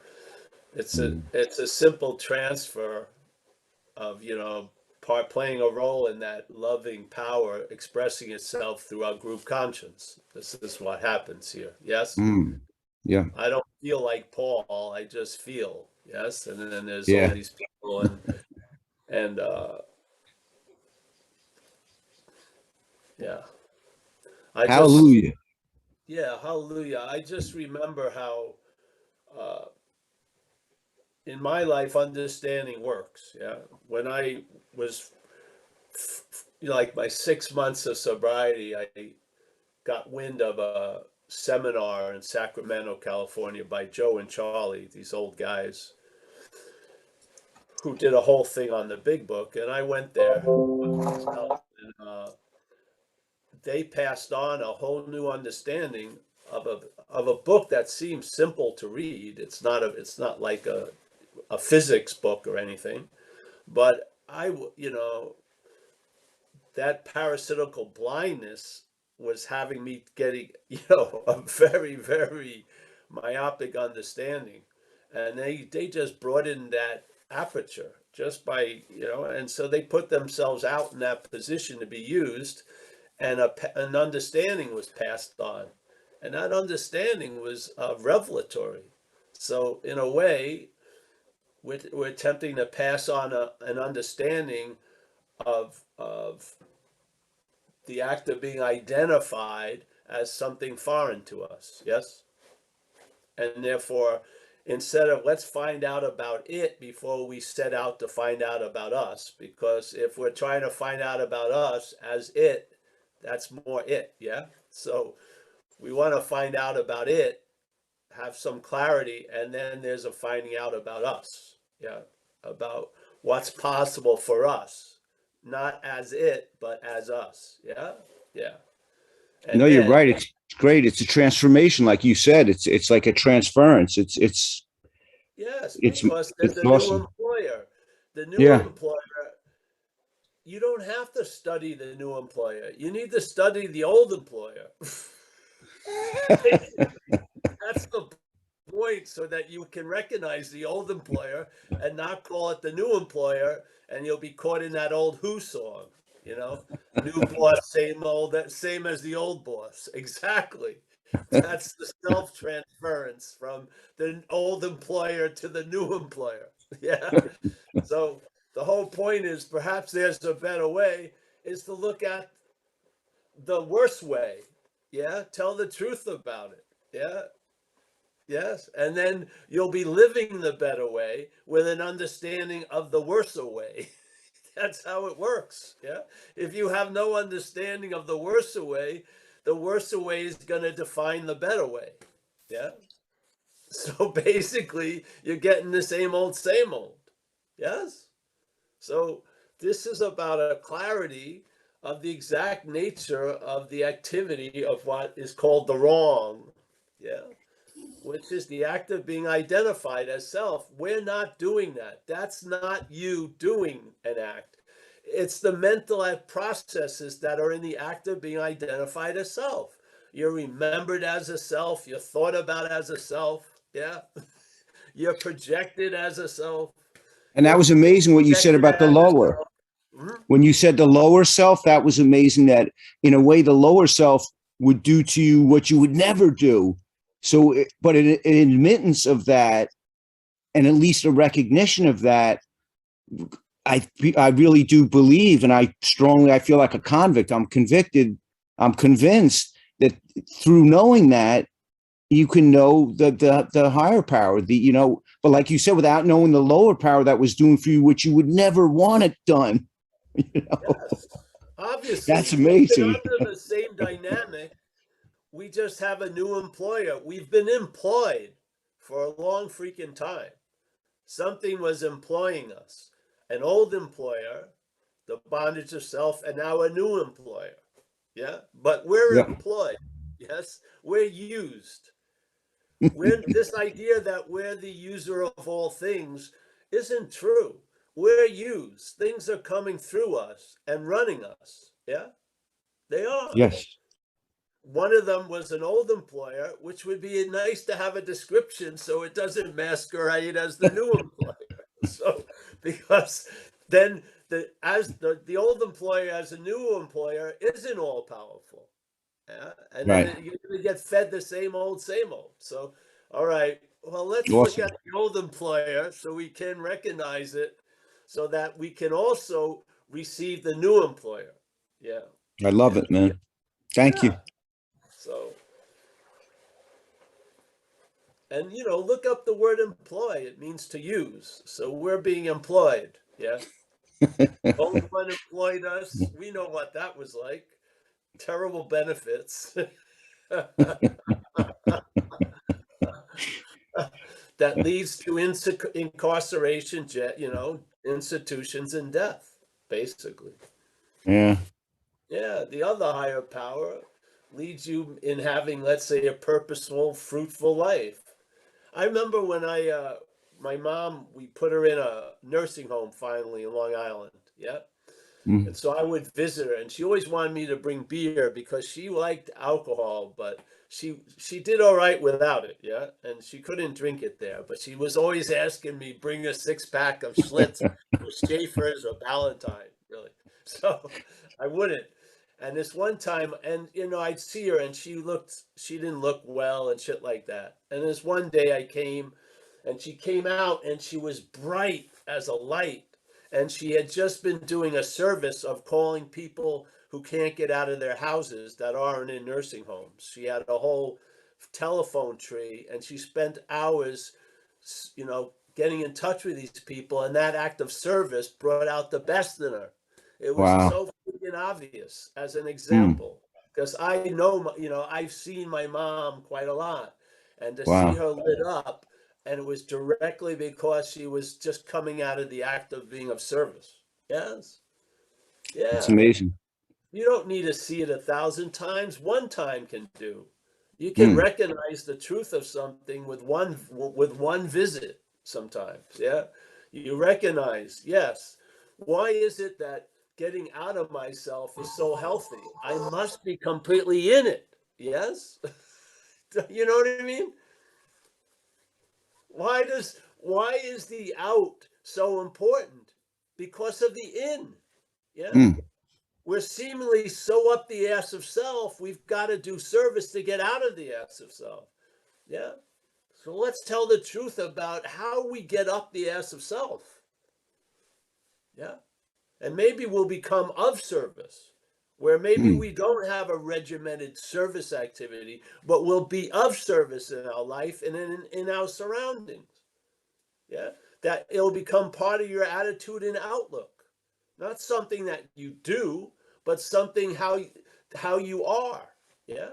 Speaker 2: it's a simple transfer of, playing a role in that loving power expressing itself through our group conscience. This is what happens here. Yes.
Speaker 4: Yeah.
Speaker 2: I don't feel like Paul. I just feel. Yes. And then there's
Speaker 4: Yeah.
Speaker 2: all these people and yeah.
Speaker 4: Hallelujah.
Speaker 2: Hallelujah. I just remember how in my life understanding works. Yeah. When I was like my 6 months of sobriety, I got wind of a seminar in Sacramento, California by Joe and Charlie, these old guys who did a whole thing on the big book. And I went there and they passed on a whole new understanding of a book that seems simple to read. It's not like a physics book or anything, but that parasitical blindness was having me getting, a very, very myopic understanding. And they just broadened that aperture just by, and so they put themselves out in that position to be used, and an understanding was passed on. And that understanding was revelatory. So in a way, we're attempting to pass on an understanding of the act of being identified as something foreign to us. Yes. And therefore, instead of let's find out about it before we set out to find out about us, because if we're trying to find out about us as it, that's more it. Yeah. So we want to find out about it, have some clarity, and then there's a finding out about us. Yeah. About what's possible for us, not as it, but as us. Yeah. Yeah. And
Speaker 4: No, you're
Speaker 2: then,
Speaker 4: right. It's great. It's a transformation, like you said. It's like a transference.
Speaker 2: yes,
Speaker 4: It's
Speaker 2: because there's
Speaker 4: it's
Speaker 2: a new
Speaker 4: awesome.
Speaker 2: employer. The new
Speaker 4: Yeah.
Speaker 2: employer, you don't have to study the new employer. You need to study the old employer. That's the point, so that you can recognize the old employer and not call it the new employer, and you'll be caught in that old Who song, new boss, same as the old boss. Exactly. That's the self-transference from the old employer to the new employer. Yeah. So the whole point is, perhaps there's a better way, is to look at the worst way. Yeah. Tell the truth about it. Yeah. Yes. And then you'll be living the better way with an understanding of the worse way. That's how it works. Yeah. If you have no understanding of the worse way is going to define the better way. Yeah. So basically, you're getting the same old, same old. Yes. So this is about a clarity of the exact nature of the activity of what is called the wrong. Yeah. Which is the act of being identified as self. We're not doing that. That's not you doing an act. It's the mental processes that are in the act of being identified as self. You're remembered as a self. You're thought about as a self. Yeah. You're projected as a self.
Speaker 4: And that
Speaker 2: You're
Speaker 4: was amazing what you said
Speaker 2: projected
Speaker 4: about the
Speaker 2: as a
Speaker 4: lower.
Speaker 2: self. Mhm.
Speaker 4: When you said the lower self, that was amazing. That in a way, the lower self would do to you what you would never do. So, but an admittance of that, and at least a recognition of that, I really do believe, and I feel like a convict. I'm convicted. I'm convinced that through knowing that, you can know the higher power, but like you said, without knowing the lower power that was doing for you what you would never want it done.
Speaker 2: Yes. Obviously,
Speaker 4: That's
Speaker 2: we've been
Speaker 4: amazing.
Speaker 2: under the same dynamic. We just have a new employer. We've been employed for a long freaking time. Something was employing us. An old employer, the bondage of self, and now a new employer. Yeah. But we're
Speaker 4: Yeah.
Speaker 2: employed. Yes. We're used. This idea that we're the user of all things isn't true. We're used. Things are coming through us and running us. Yeah. They are.
Speaker 4: Yes.
Speaker 2: One of them was an old employer, which would be nice to have a description so it doesn't masquerade as the new employer. So, because then the old employer as a new employer isn't all powerful. Yeah. And then
Speaker 4: Right.
Speaker 2: you're going to get fed the same old, same old. So, all right. Well, let's look
Speaker 4: Awesome.
Speaker 2: at the old employer so we can recognize it so that we can also receive the new employer. Yeah.
Speaker 4: I love
Speaker 2: Yeah.
Speaker 4: it, man. Thank you.
Speaker 2: Yeah. So, and look up the word employ. It means to use. So we're being employed. Yeah. Old one employed us. We know what that was like. Terrible benefits. That leads to incarceration, institutions and death, basically.
Speaker 4: Yeah.
Speaker 2: Yeah, the other higher power leads you in having, let's say, a purposeful, fruitful life. I remember when my mom, we put her in a nursing home finally in Long Island. Yeah.
Speaker 4: Mm.
Speaker 2: And so I would visit her, and she always wanted me to bring beer because she liked alcohol, but she did all right without it, yeah. And she couldn't drink it there, but she was always asking me bring a 6-pack of Schlitz or Schaefer's or Ballantine, really. So I wouldn't. And this one time, and I'd see her, and she didn't look well and shit like that. And this one day I came, and she came out, and she was bright as a light. And she had just been doing a service of calling people who can't get out of their houses that aren't in nursing homes. She had a whole telephone tree, and she spent hours, getting in touch with these people. And that act of service brought out the best in her. It was
Speaker 4: Wow.
Speaker 2: so freaking obvious as an example, because I know, I've seen my mom quite a lot, and to see
Speaker 4: Wow.
Speaker 2: her lit up. And it was directly because she was just coming out of the act of being of service. Yes.
Speaker 4: It's
Speaker 2: Yeah.
Speaker 4: amazing.
Speaker 2: You don't need to see it 1,000 times. One time can do. You can recognize the truth of something with one visit sometimes. Yeah. You recognize, yes. Why is it that getting out of myself is so healthy? I must be completely in it. Yes. You know what I mean? Why is the out so important? Because of the in. Yeah. We're seemingly so up the ass of self, we've got to do service to get out of the ass of self. Yeah. So let's tell the truth about how we get up the ass of self. Yeah. And maybe we'll become of service. where maybe we don't have a regimented service activity, but will be of service in our life and in our surroundings. Yeah, that it'll become part of your attitude and outlook, not something that you do, but something how you are. Yeah.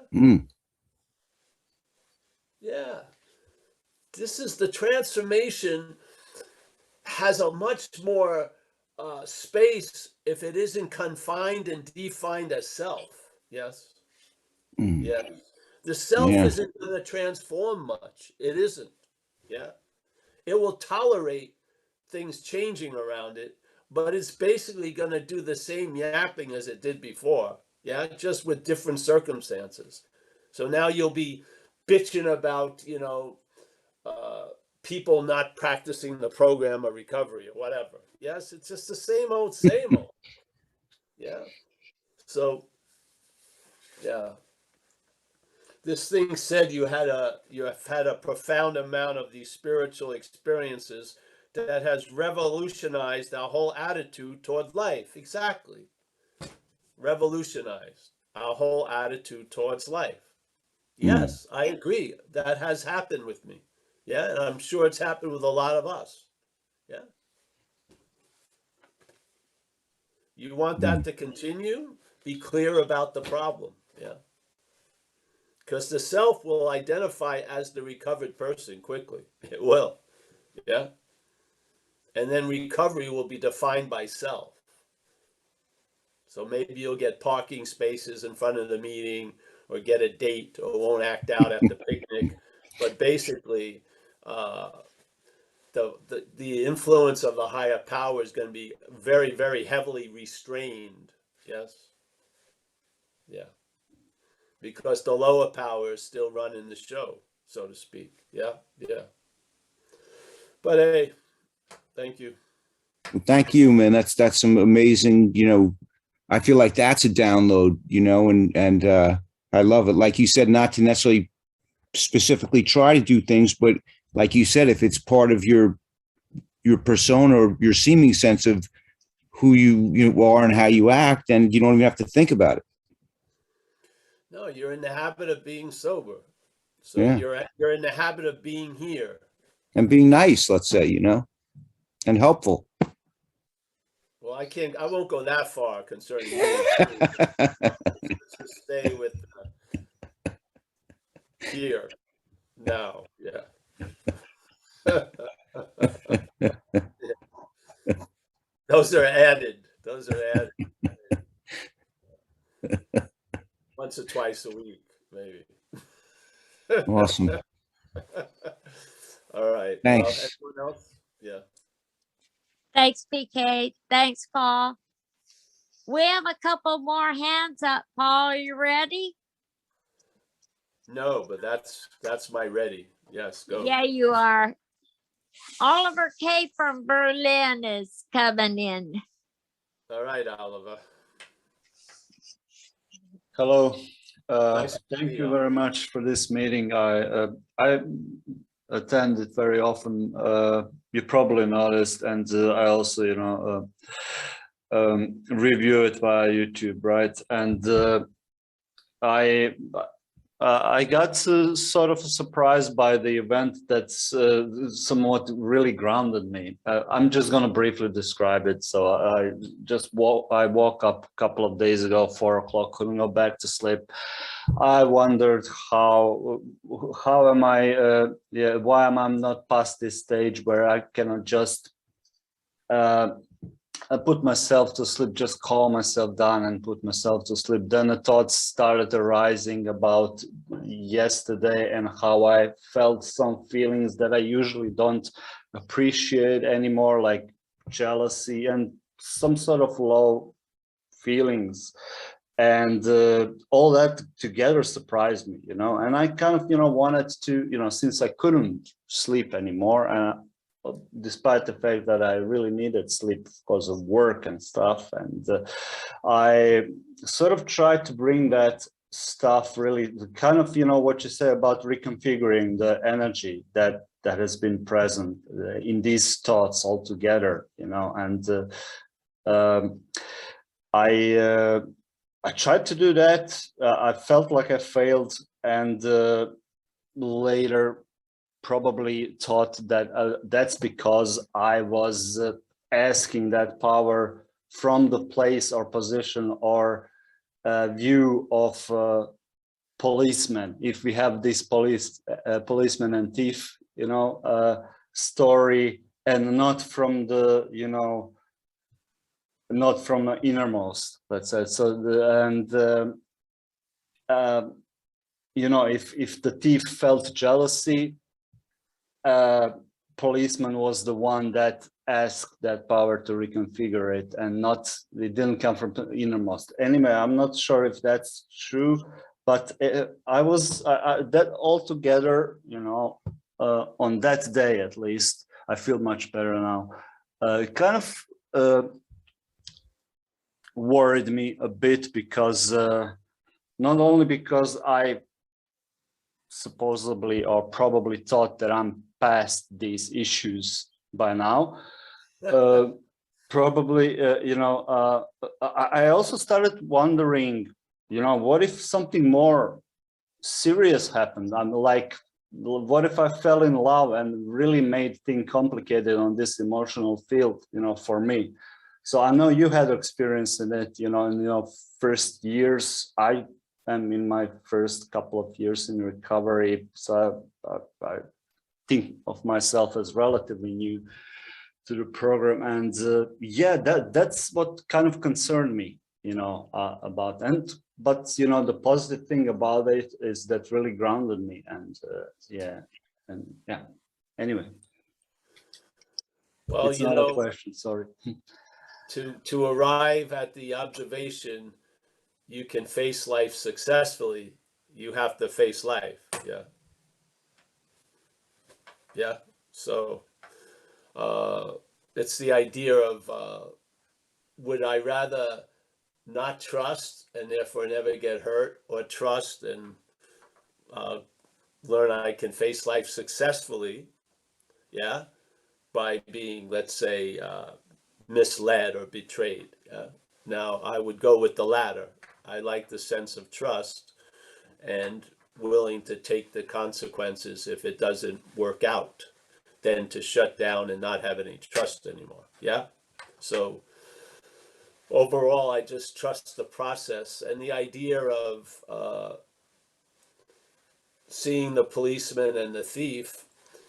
Speaker 2: Yeah. This is the transformation has a much more space if it isn't confined and defined as self. Yes. Yeah. The self isn't going to transform much. It isn't. Yeah. It will tolerate things changing around it, but it's basically going to do the same yapping as it did before. Yeah. Just with different circumstances. So now you'll be bitching about, people not practicing the program of recovery or whatever. Yes, it's just the same old, same old. Yeah. So, yeah. This thing said you have had a profound amount of these spiritual experiences that has revolutionized our whole attitude toward life. Exactly. Revolutionized our whole attitude towards life. Yes, I agree. That has happened with me. Yeah, and I'm sure it's happened with a lot of us. Yeah. You want that to continue? Be clear about the problem. Yeah. Because the self will identify as the recovered person quickly. It will. Yeah. And then recovery will be defined by self. So maybe you'll get parking spaces in front of the meeting or get a date or won't act out at the picnic. But basically, the influence of the higher power is going to be very, very heavily restrained. Yes. Yeah. Because the lower power is still running the show, so to speak. Yeah. Yeah. But hey, thank you.
Speaker 4: Thank you, man. That's some amazing, I feel like that's a download, and I love it. Like you said, not to necessarily specifically try to do things, but like you said, if it's part of your persona or your seeming sense of who you are and how you act, and you don't even have to think about it.
Speaker 2: No, you're in the habit of being sober. So
Speaker 4: Yeah.
Speaker 2: you're in the habit of being here.
Speaker 4: And being nice, let's say, and helpful.
Speaker 2: Well, I won't go that far concerning you. Just stay with here, now. Yeah. Those are added. Once or twice a week, maybe.
Speaker 4: Awesome.
Speaker 2: All right.
Speaker 4: Thanks.
Speaker 2: Well, anyone else? Yeah.
Speaker 1: Thanks, PK. Thanks, Paul. We have a couple more hands up. Paul, are you ready?
Speaker 2: No, but that's my ready. Yes, go.
Speaker 1: Yeah, you are. Oliver K. from Berlin is coming in.
Speaker 2: All right, Oliver.
Speaker 5: Hello.
Speaker 2: Nice to
Speaker 5: Thank
Speaker 2: see
Speaker 5: you
Speaker 2: you.
Speaker 5: very much for this meeting. I attend it very often. You probably noticed, and I also, review it via YouTube, right? And I got sort of surprised by the event that's somewhat really grounded me. I'm just going to briefly describe it. So I woke up a couple of days ago, 4 o'clock, couldn't go back to sleep. I wondered how am I, why am I not past this stage where I cannot just I put myself to sleep, just calm myself down and put myself to sleep. Then the thoughts started arising about yesterday and how I felt some feelings that I usually don't appreciate anymore, like jealousy and some sort of low feelings. And all that together surprised me, and I kind of, wanted to, since I couldn't sleep anymore, despite the fact that I really needed sleep because of work and stuff. And I sort of tried to bring that stuff really kind of, what you say about reconfiguring the energy that has been present in these thoughts altogether, and I tried to do that. I felt like I failed, and later probably thought that that's because I was asking that power from the place or position or view of policeman. If we have this policeman and thief, story, and not from the, not from the innermost, let's say. So if the thief felt jealousy, policeman was the one that asked that power to reconfigure it, and it didn't come from the innermost. Anyway, I'm not sure if that's true, but I was that altogether, on that day at least, I feel much better now. It kind of worried me a bit because not only because I supposedly or probably thought that I'm past these issues by now. Probably, I also started wondering, what if something more serious happened? I'm like, what if I fell in love and really made things complicated on this emotional field, for me? So I know you had experience in it, in first years. I am in my first couple of years in recovery, so I think of myself as relatively new to the program, and yeah, that's what kind of concerned me, about. But the positive thing about it is that really grounded me, and yeah. Anyway,
Speaker 2: Well,
Speaker 5: it's not a question. Sorry.
Speaker 2: to arrive at the observation, you can face life successfully, you have to face life. Yeah. So it's the idea of would I rather not trust and therefore never get hurt, or trust and learn I can face life successfully, by being, let's say, misled or betrayed. Now, I would go with the latter. I like the sense of trust and willing to take the consequences if it doesn't work out, than to shut down and not have any trust anymore. So overall, I just trust the process, and the idea of seeing the policeman and the thief,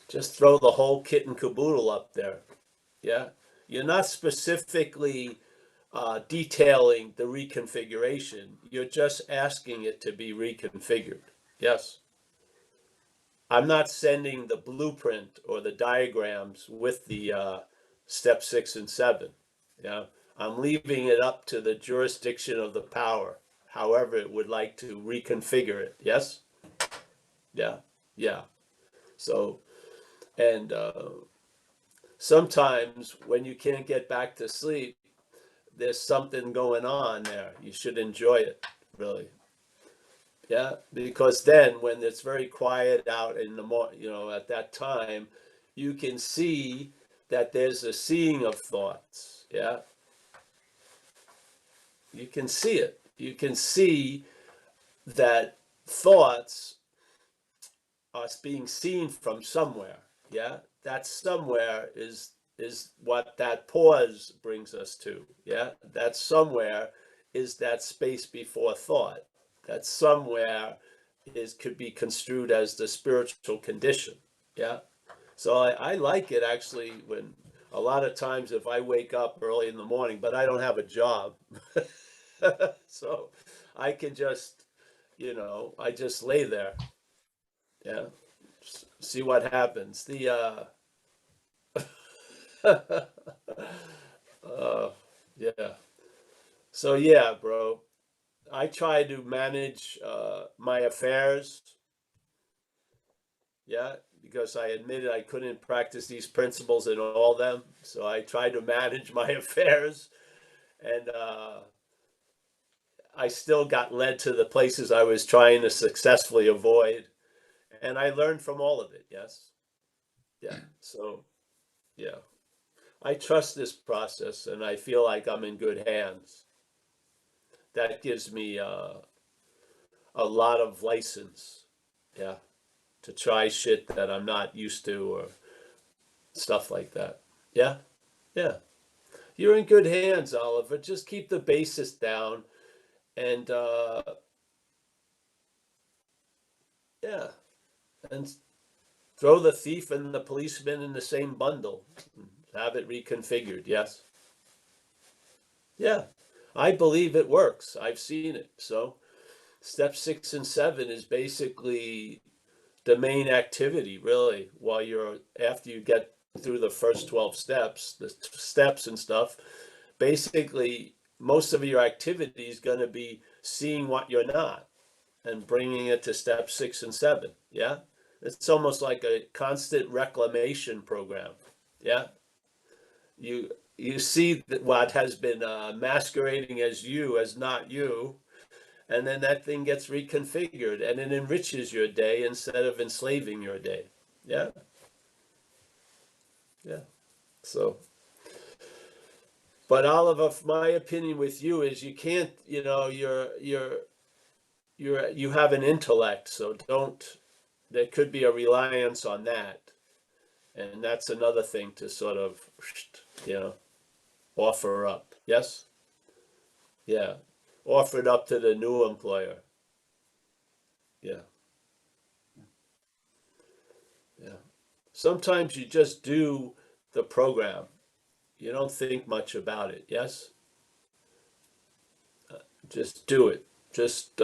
Speaker 2: just throw the whole kit and caboodle up there. You're not specifically detailing the reconfiguration. You're just asking it to be reconfigured. Yes. I'm not sending the blueprint or the diagrams with the step 6 and 7. I'm leaving it up to the jurisdiction of the power, however it would like to reconfigure it. Yes? Yeah. So, and sometimes when you can't get back to sleep, there's something going on there. You should enjoy it, really. Because then when it's very quiet out in the morning, at that time, you can see that there's a seeing of thoughts. You can see it. You can see that thoughts are being seen from somewhere. That somewhere is what that pause brings us to. That somewhere is that space before thought. That somewhere could be construed as the spiritual condition. So I like it, actually, when a lot of times if I wake up early in the morning, but I don't have a job, so I can just, I just lay there. See what happens. Yeah. So yeah, bro, I try to manage my affairs. Because I admitted I couldn't practice these principles in all of them. So I tried to manage my affairs, and I still got led to the places I was trying to successfully avoid. And I learned from all of it. Yes. So, yeah, I trust this process, and I feel like I'm in good hands. that gives me a lot of license, yeah, to try shit that I'm not used to or stuff like that. Yeah, yeah. You're in good hands, Oliver. Just keep the basis down and yeah, and throw the thief and the policeman in the same bundle. Have it reconfigured, yes. Yeah, I believe it works. I've seen it. So step 6 and 7 is basically the main activity, really, while you're, after you get through the first 12 steps, the steps and stuff, basically most of your activity is going to be seeing what you're not and bringing it to step 6 and 7. Yeah. It's almost like a constant reclamation program. Yeah. You see that what has been masquerading as you as not you, and then that thing gets reconfigured and it enriches your day instead of enslaving your day. Yeah. Yeah. So, but Oliver, my opinion with you is you can't, you know, you have an intellect, so don't, there could be a reliance on that. And that's another thing to sort of, you know, offer up. Yes? Yeah. Offer it up to the new employer. Yeah. Yeah. Sometimes you just do the program. You don't think much about it. Yes? Just do it. Just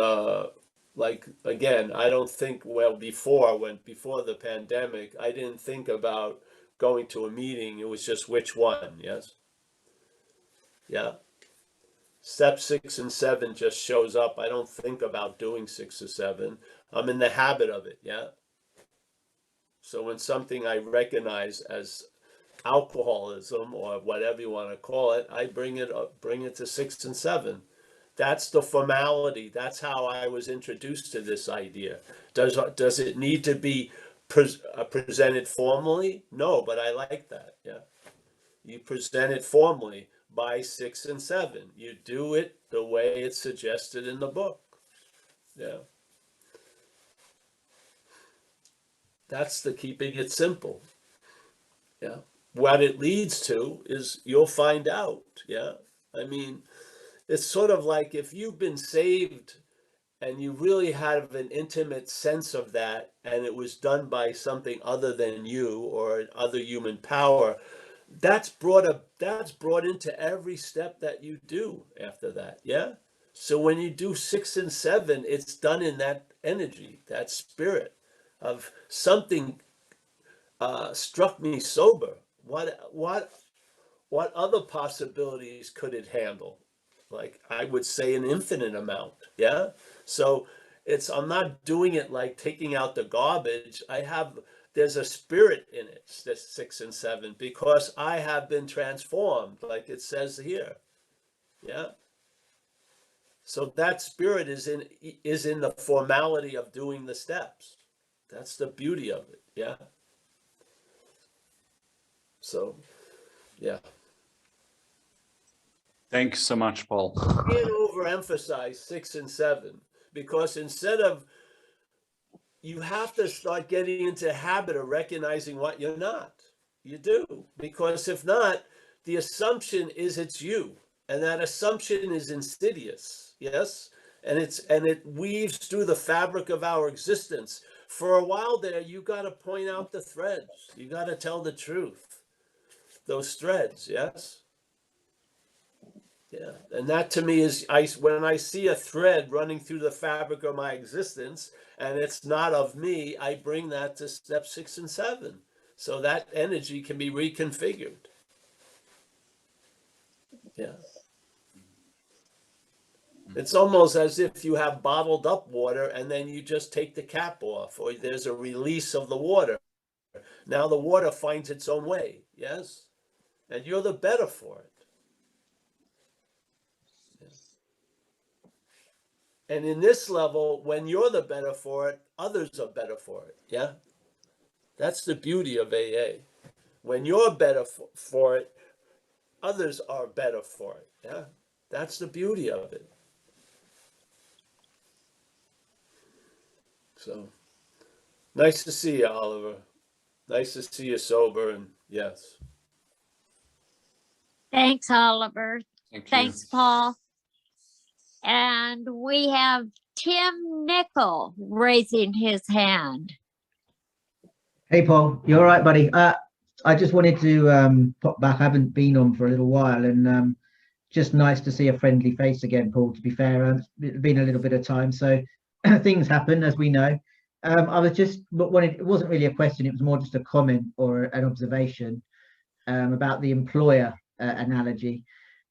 Speaker 2: like, again, I don't think, well, before the pandemic, I didn't think about going to a meeting. It was just which one. Yes? Yeah. Step 6 and 7 just shows up. I don't think about doing 6 or 7. I'm in the habit of it. Yeah. So when something I recognize as alcoholism or whatever you want to call it, I bring it up, bring it to 6 and 7. That's the formality. That's how I was introduced to this idea. Does it need to be presented formally? No, but I like that. Yeah. You present it formally by 6 and 7. You do it the way it's suggested in the book. Yeah. That's the keeping it simple. Yeah. What it leads to is you'll find out. Yeah. I mean, it's sort of like if you've been saved and you really have an intimate sense of that, and it was done by something other than you or other human power, that's brought into every step that you do after that. Yeah. So when you do 6 and 7, it's done in that energy, that spirit of something struck me sober. What other possibilities could it handle? Like, I would say an infinite amount. Yeah. So I'm not doing it like taking out the garbage. There's a spirit in it, this 6 and 7, because I have been transformed, like it says here. Yeah. So that spirit is in the formality of doing the steps. That's the beauty of it. Yeah. So, yeah.
Speaker 5: Thank you so much, Paul.
Speaker 2: Can't overemphasize 6 and 7, because you have to start getting into the habit of recognizing what you're not. You do, because if not, the assumption is it's you, and that assumption is insidious. Yes, and it weaves through the fabric of our existence. For a while there, you got to point out the threads. You got to tell the truth. Those threads, yes. Yeah, and that to me is when I see a thread running through the fabric of my existence, and it's not of me, I bring that to step 6 and 7, so that energy can be reconfigured. Yeah, it's almost as if you have bottled up water, and then you just take the cap off, or there's a release of the water. Now the water finds its own way. Yes, and you're the better for it. And in this level, when you're the better for it, others are better for it. Yeah. That's the beauty of AA. When you're better for it, others are better for it. Yeah. That's the beauty of it. So nice to see you, Oliver. Nice to see you sober, and yes.
Speaker 1: Thanks, Oliver.
Speaker 5: Thank you.
Speaker 1: Thanks, Paul. And we have Tim Nickel raising his hand.
Speaker 6: Hey, Paul, you all right, buddy? I just wanted to pop back. I haven't been on for a little while, and just nice to see a friendly face again, Paul. To be fair, it's been a little bit of time, so things happen, as we know. I was just wanted. It wasn't really a question. It was more just a comment or an observation about the employer analogy.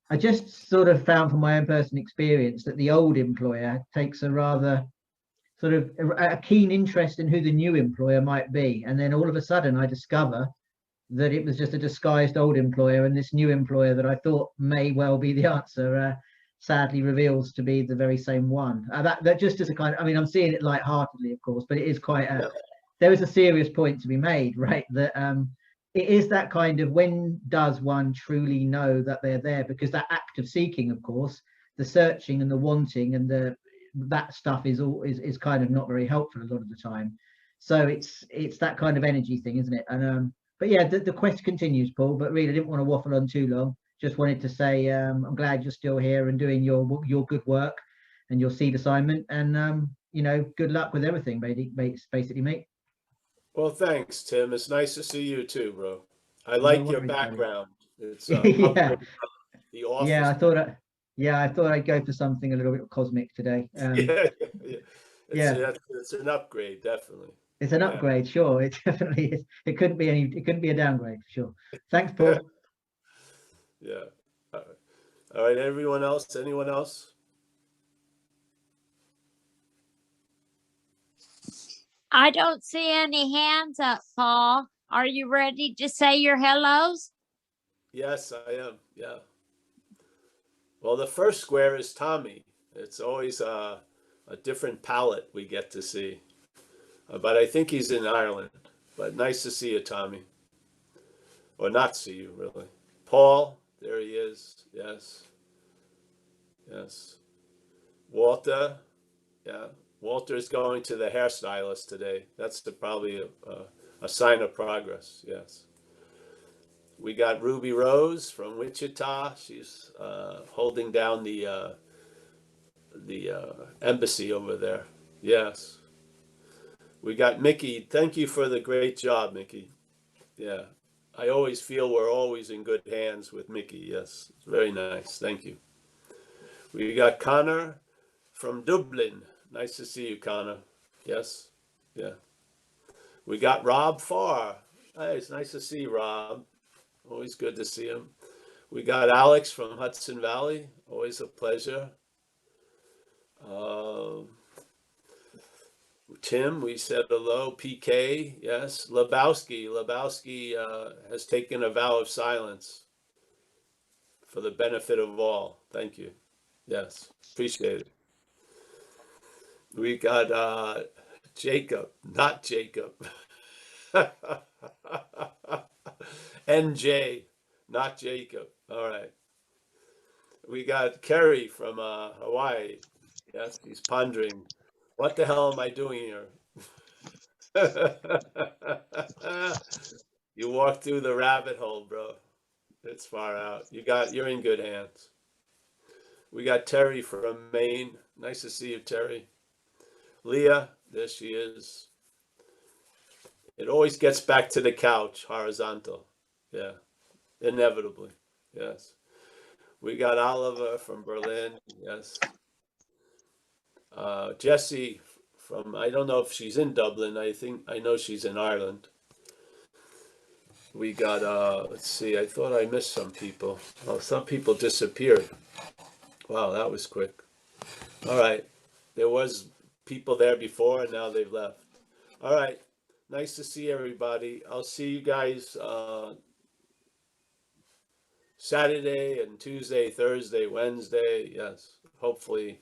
Speaker 6: I just sort of found from my own personal experience that the old employer takes a rather sort of a keen interest in who the new employer might be. And then all of a sudden I discover that it was just a disguised old employer, and this new employer that I thought may well be the answer sadly reveals to be the very same one. That just as a kind of, I mean, I'm seeing it lightheartedly, of course, but it is quite there is a serious point to be made, right? That it is that kind of, when does one truly know that they're there? Because that act of seeking, of course, the searching and the wanting and that stuff is kind of not very helpful a lot of the time. So it's that kind of energy thing, isn't it? And but yeah, the quest continues, Paul, but really didn't want to waffle on too long. Just wanted to say I'm glad you're still here and doing your good work and your seed assignment, and you know, good luck with everything, basically, mate.
Speaker 2: Well, thanks, Tim. It's nice to see you too, bro. I like your
Speaker 6: worries, buddy.
Speaker 2: background. It's
Speaker 6: Yeah.
Speaker 2: upgrade from the office.
Speaker 6: Yeah, I thought I'd go for something a little bit cosmic today.
Speaker 2: Yeah.
Speaker 6: Yeah.
Speaker 2: It's an upgrade, definitely.
Speaker 6: It's an upgrade, sure. It definitely is. It couldn't be a downgrade for sure. Thanks, Paul.
Speaker 2: Yeah. All right. Everyone else? Anyone else?
Speaker 1: I don't see any hands up, Paul. Are you ready to say your hellos?
Speaker 2: Yes, I am. Yeah. Well, the first square is Tommy. It's always a different palette we get to see. But I think he's in Ireland. But nice to see you, Tommy. Or not see you, really. Paul, there he is. Yes. Yes. Walter. Yeah. Walter's going to the hairstylist today. That's probably a sign of progress. Yes. We got Ruby Rose from Wichita. She's holding down the embassy over there. Yes. We got Mickey. Thank you for the great job, Mickey. Yeah. I always feel we're always in good hands with Mickey. Yes. It's very nice. Thank you. We got Connor from Dublin. Nice to see you, Connor. Yes. Yeah. We got Rob Farr. Hey, it's nice to see Rob. Always good to see him. We got Alex from Hudson Valley. Always a pleasure. Tim, we said hello. PK, yes. Lebowski. Lebowski has taken a vow of silence for the benefit of all. Thank you. Yes, appreciate it. We got Jacob, not Jacob. NJ, not Jacob. All right. We got Kerry from Hawaii. Yes, he's pondering, what the hell am I doing here? You walk through the rabbit hole, bro. It's far out. You're in good hands. We got Terry from Maine. Nice to see you, Terry. Leah, there she is. It always gets back to the couch, horizontal. Yeah, inevitably. Yes. We got Oliver from Berlin. Yes. Jessie from, I don't know if she's in Dublin. I know she's in Ireland. We got, let's see, I thought I missed some people. Oh, some people disappeared. Wow, that was quick. All right. There was people there before, and now they've left. All right. Nice to see everybody. I'll see you guys Saturday and Tuesday, Thursday, Wednesday. Yes. Hopefully